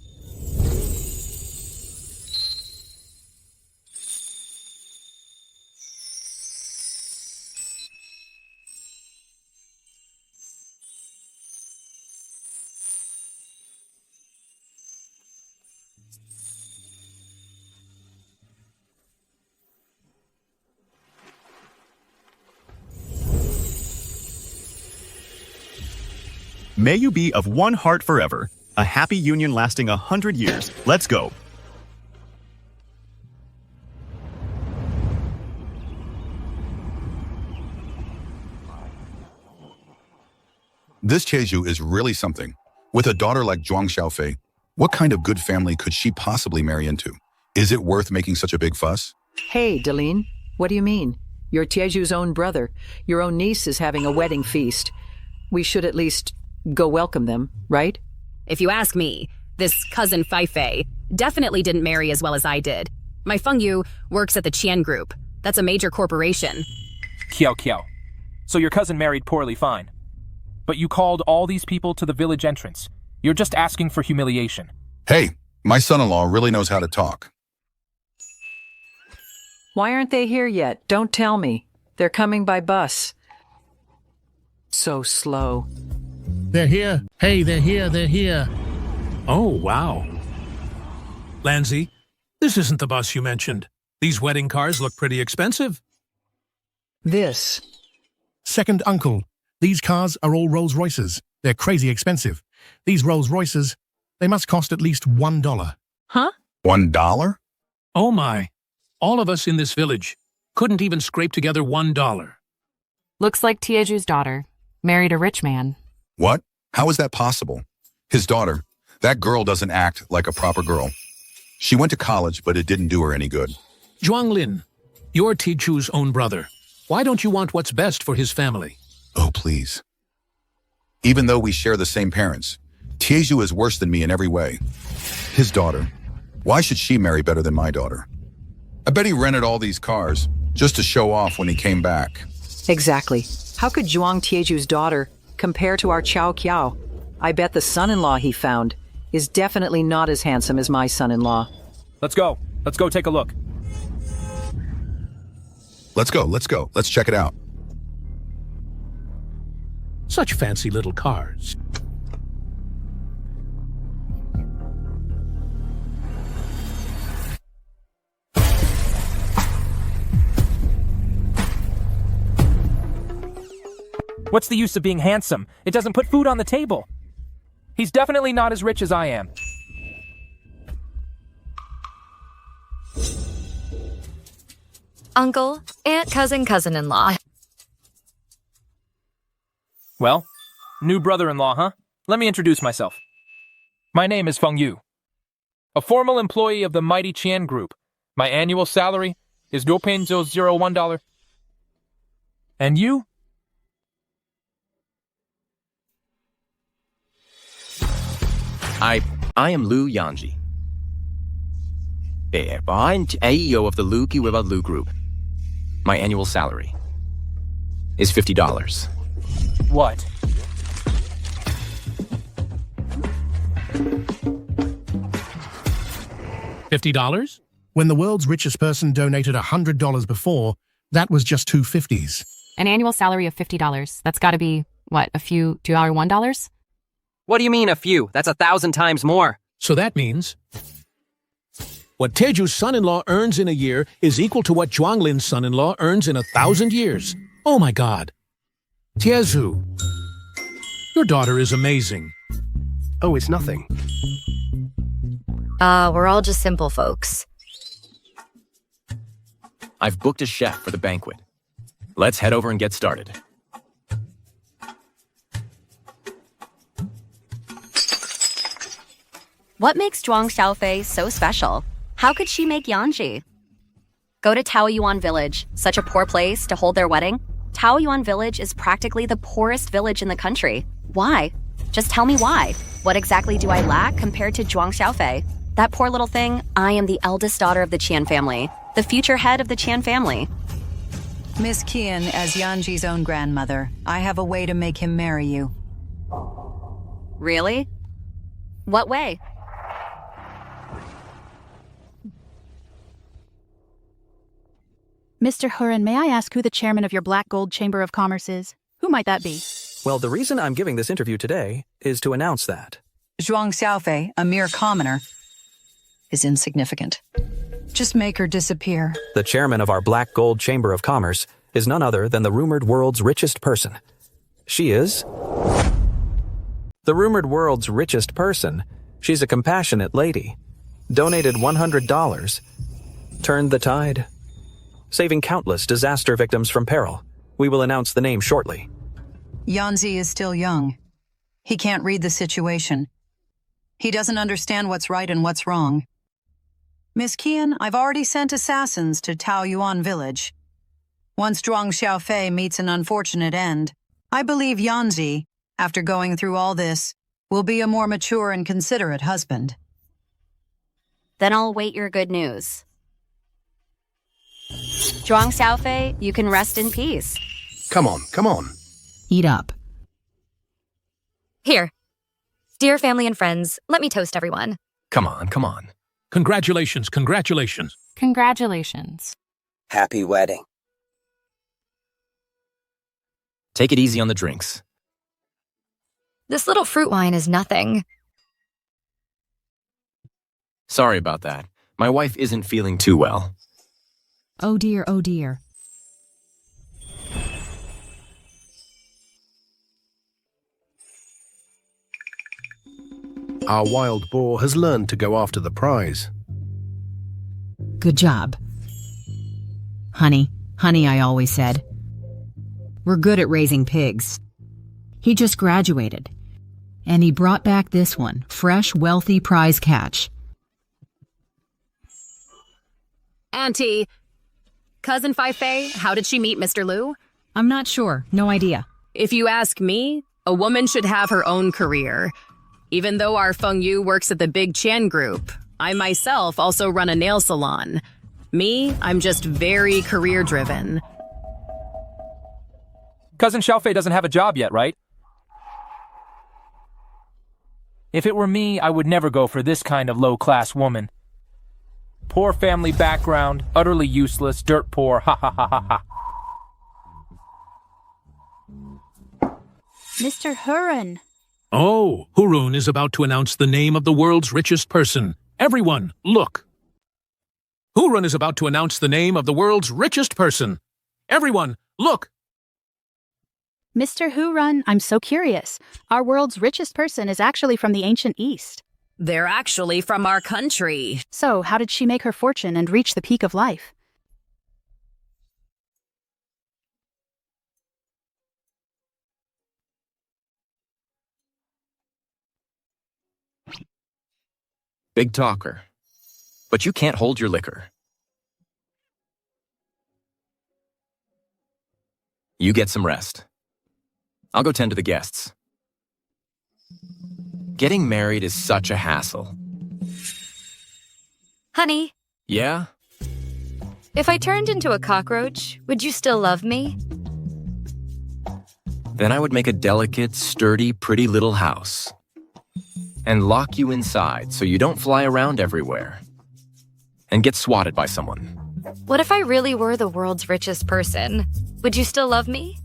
May you be of one heart forever. A happy union lasting 100 years. Let's go.
This Jeju is really something. With a daughter like Zhuang Xiaofei, what kind of good family could she possibly marry into? Is it worth making such a big fuss?
Hey, Deline, what do you mean? You're Tieju's own brother. Your own niece is having a wedding feast. We should at least go welcome them, right?
If you ask me, this cousin Feifei definitely didn't marry as well as I did. My Fengyu works at the Qian Group. That's a major corporation.
Kiao. So your cousin married poorly, fine. But you called all these people to the village entrance. You're just asking for humiliation.
Hey, my son-in-law really knows how to talk.
Why aren't they here yet? Don't tell me. They're coming by bus. So slow.
They're here. Hey, they're here. Oh, wow. Lanzi, this isn't the bus you mentioned. These wedding cars look pretty expensive.
This.
Second uncle, these cars are all Rolls Royces. They're crazy expensive. These Rolls Royces, they must cost at least $1.
Huh?
$1?
Oh my. All of us in this village couldn't even scrape together $1.
Looks like Tieju's daughter married a rich man.
What? How is that possible? His daughter, that girl doesn't act like a proper girl. She went to college, but it didn't do her any good.
Zhuang Lin, you're Tieju's own brother. Why don't you want what's best for his family?
Oh, please. Even though we share the same parents, Tieju is worse than me in every way. His daughter, why should she marry better than my daughter? I bet he rented all these cars just to show off when he came back.
Exactly. How could Zhuang Tieju's daughter compare to our Chao Kiao? I bet the son-in-law he found is definitely not as handsome as my son-in-law.
Let's go. Let's go take a look.
Let's go. Let's check it out.
Such fancy little cars.
What's the use of being handsome? It doesn't put food on the table. He's definitely not as rich as I am.
Uncle, aunt, cousin, cousin-in-law.
Well, new brother-in-law, huh? Let me introduce myself. My name is Feng Yu, a formal employee of the mighty Qian Group. My annual salary is $1. And you?
I am Lu Yanji. I'm AEO of the Lu Kiwiba Lu Group. My annual salary is $50.
What?
$50? When the world's richest person donated $100 before, that was just two 50s.
An annual salary of $50. That's got to be, what, a few $2 $1?
What do you mean a few? That's 1,000 times more.
So that means what Tieju's son-in-law earns in a year is equal to what Zhuang Lin's son-in-law earns in 1,000 years. Oh my God. Tieju, your daughter is amazing.
Oh, it's nothing.
We're all just simple folks.
I've booked a chef for the banquet. Let's head over and get started.
What makes Zhuang Xiaofei so special? How could she make Yanji? Go to Taoyuan Village, such a poor place to hold their wedding. Taoyuan Village is practically the poorest village in the country. Why? Just tell me why. What exactly do I lack compared to Zhuang Xiaofei? That poor little thing, I am the eldest daughter of the Qian family, the future head of the Qian family.
Miss Qian, as Yanji's own grandmother, I have a way to make him marry you.
Really? What way?
Mr. Huron, may I ask who the chairman of your Black Gold Chamber of Commerce is? Who might that be?
Well, the reason I'm giving this interview today is to announce that.
Zhuang Xiaofei, a mere commoner, is insignificant. Just make her disappear.
The chairman of our Black Gold Chamber of Commerce is none other than the rumored world's richest person. She is the rumored world's richest person. She's a compassionate lady. Donated $100. Turned the tide. Saving countless disaster victims from peril. We will announce the name shortly.
Yanzi is still young. He can't read the situation. He doesn't understand what's right and what's wrong. Miss Qian, I've already sent assassins to Taoyuan Village. Once Zhuang Xiaofei meets an unfortunate end, I believe Yanzi, after going through all this, will be a more mature and considerate husband.
Then I'll await your good news. Zhuang Xiaofei, you can rest in peace.
Come on, come on.
Eat up.
Here. Dear family and friends, let me toast everyone.
Come on, come on.
Congratulations, congratulations.
Congratulations.
Happy wedding.
Take it easy on the drinks.
This little fruit wine is nothing.
Sorry about that. My wife isn't feeling too well.
Oh dear, oh dear.
Our wild boar has learned to go after the prize.
Good job. Honey, I always said. We're good at raising pigs. He just graduated. And he brought back this one, fresh, wealthy prize catch.
Auntie, Cousin Fei, how did she meet Mr. Liu?
I'm not sure. No idea.
If you ask me, a woman should have her own career. Even though our Feng Yu works at the big Qian group, I myself also run a nail salon. Me, I'm just very career-driven.
Cousin Xiaofei doesn't have a job yet, right? If it were me, I would never go for this kind of low-class woman. Poor family background, utterly useless, dirt poor, ha ha ha ha ha.
Mr. Huron.
Oh, Hurun is about to announce the name of the world's richest person. Everyone, look. Hurun is about to announce the name of the world's richest person. Everyone, look.
Mr. Huron, I'm so curious. Our world's richest person is actually from the ancient East.
They're actually from our country.
So, how did she make her fortune and reach the peak of life?
Big talker. But you can't hold your liquor. You get some rest. I'll go tend to the guests. Getting married is such a hassle.
Honey,
Yeah?
if I turned into a cockroach, would you still love me?
Then I would make a delicate, sturdy, pretty little house. And lock you inside so you don't fly around everywhere. And get swatted by someone.
What if I really were the world's richest person? Would you still love me?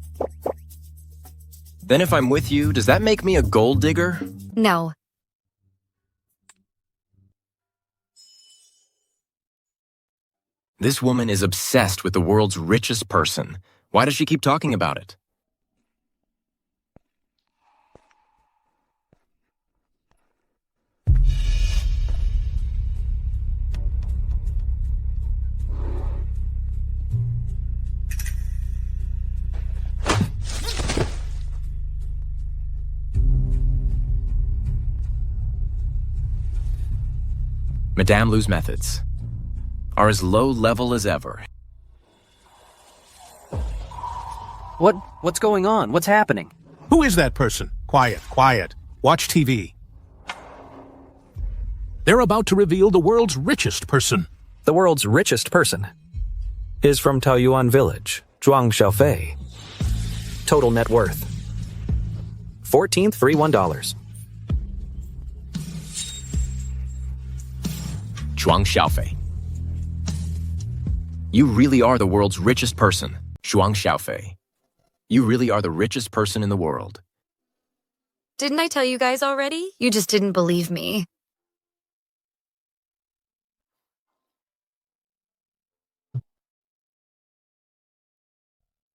Then if I'm with you, does that make me a gold digger?
No.
This woman is obsessed with the world's richest person. Why does she keep talking about it? Madame Lu's methods are as low level as ever.
What's going on? What's happening?
Who is that person? Quiet, quiet. Watch TV. They're about to reveal the world's richest person.
The world's richest person is from Taoyuan village, Zhuang Xiaofei. Total net worth: 14th free $1.
Zhuang Xiaofei. You really are the world's richest person, Zhuang Xiaofei. You really are the richest person in the world.
Didn't I tell you guys already? You just didn't believe me.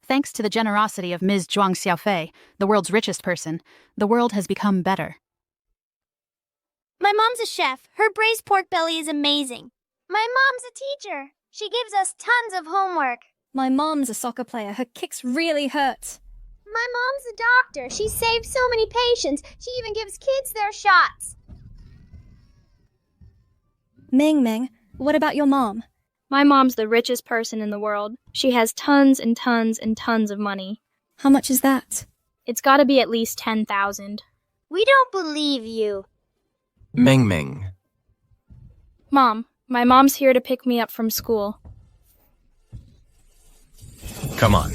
Thanks to the generosity of Ms. Zhuang Xiaofei, the world's richest person, the world has become better.
My mom's a chef. Her braised pork belly is amazing. My mom's a teacher. She gives us tons of homework.
My mom's a soccer player. Her kicks really hurt.
My mom's a doctor. She saves so many patients. She even gives kids their shots.
Ming, what about your mom?
My mom's the richest person in the world. She has tons and tons and tons of money.
How much is that?
It's gotta be at least 10,000. We don't believe you.
Ming.
Mom, my mom's here to pick me up from school.
Come on.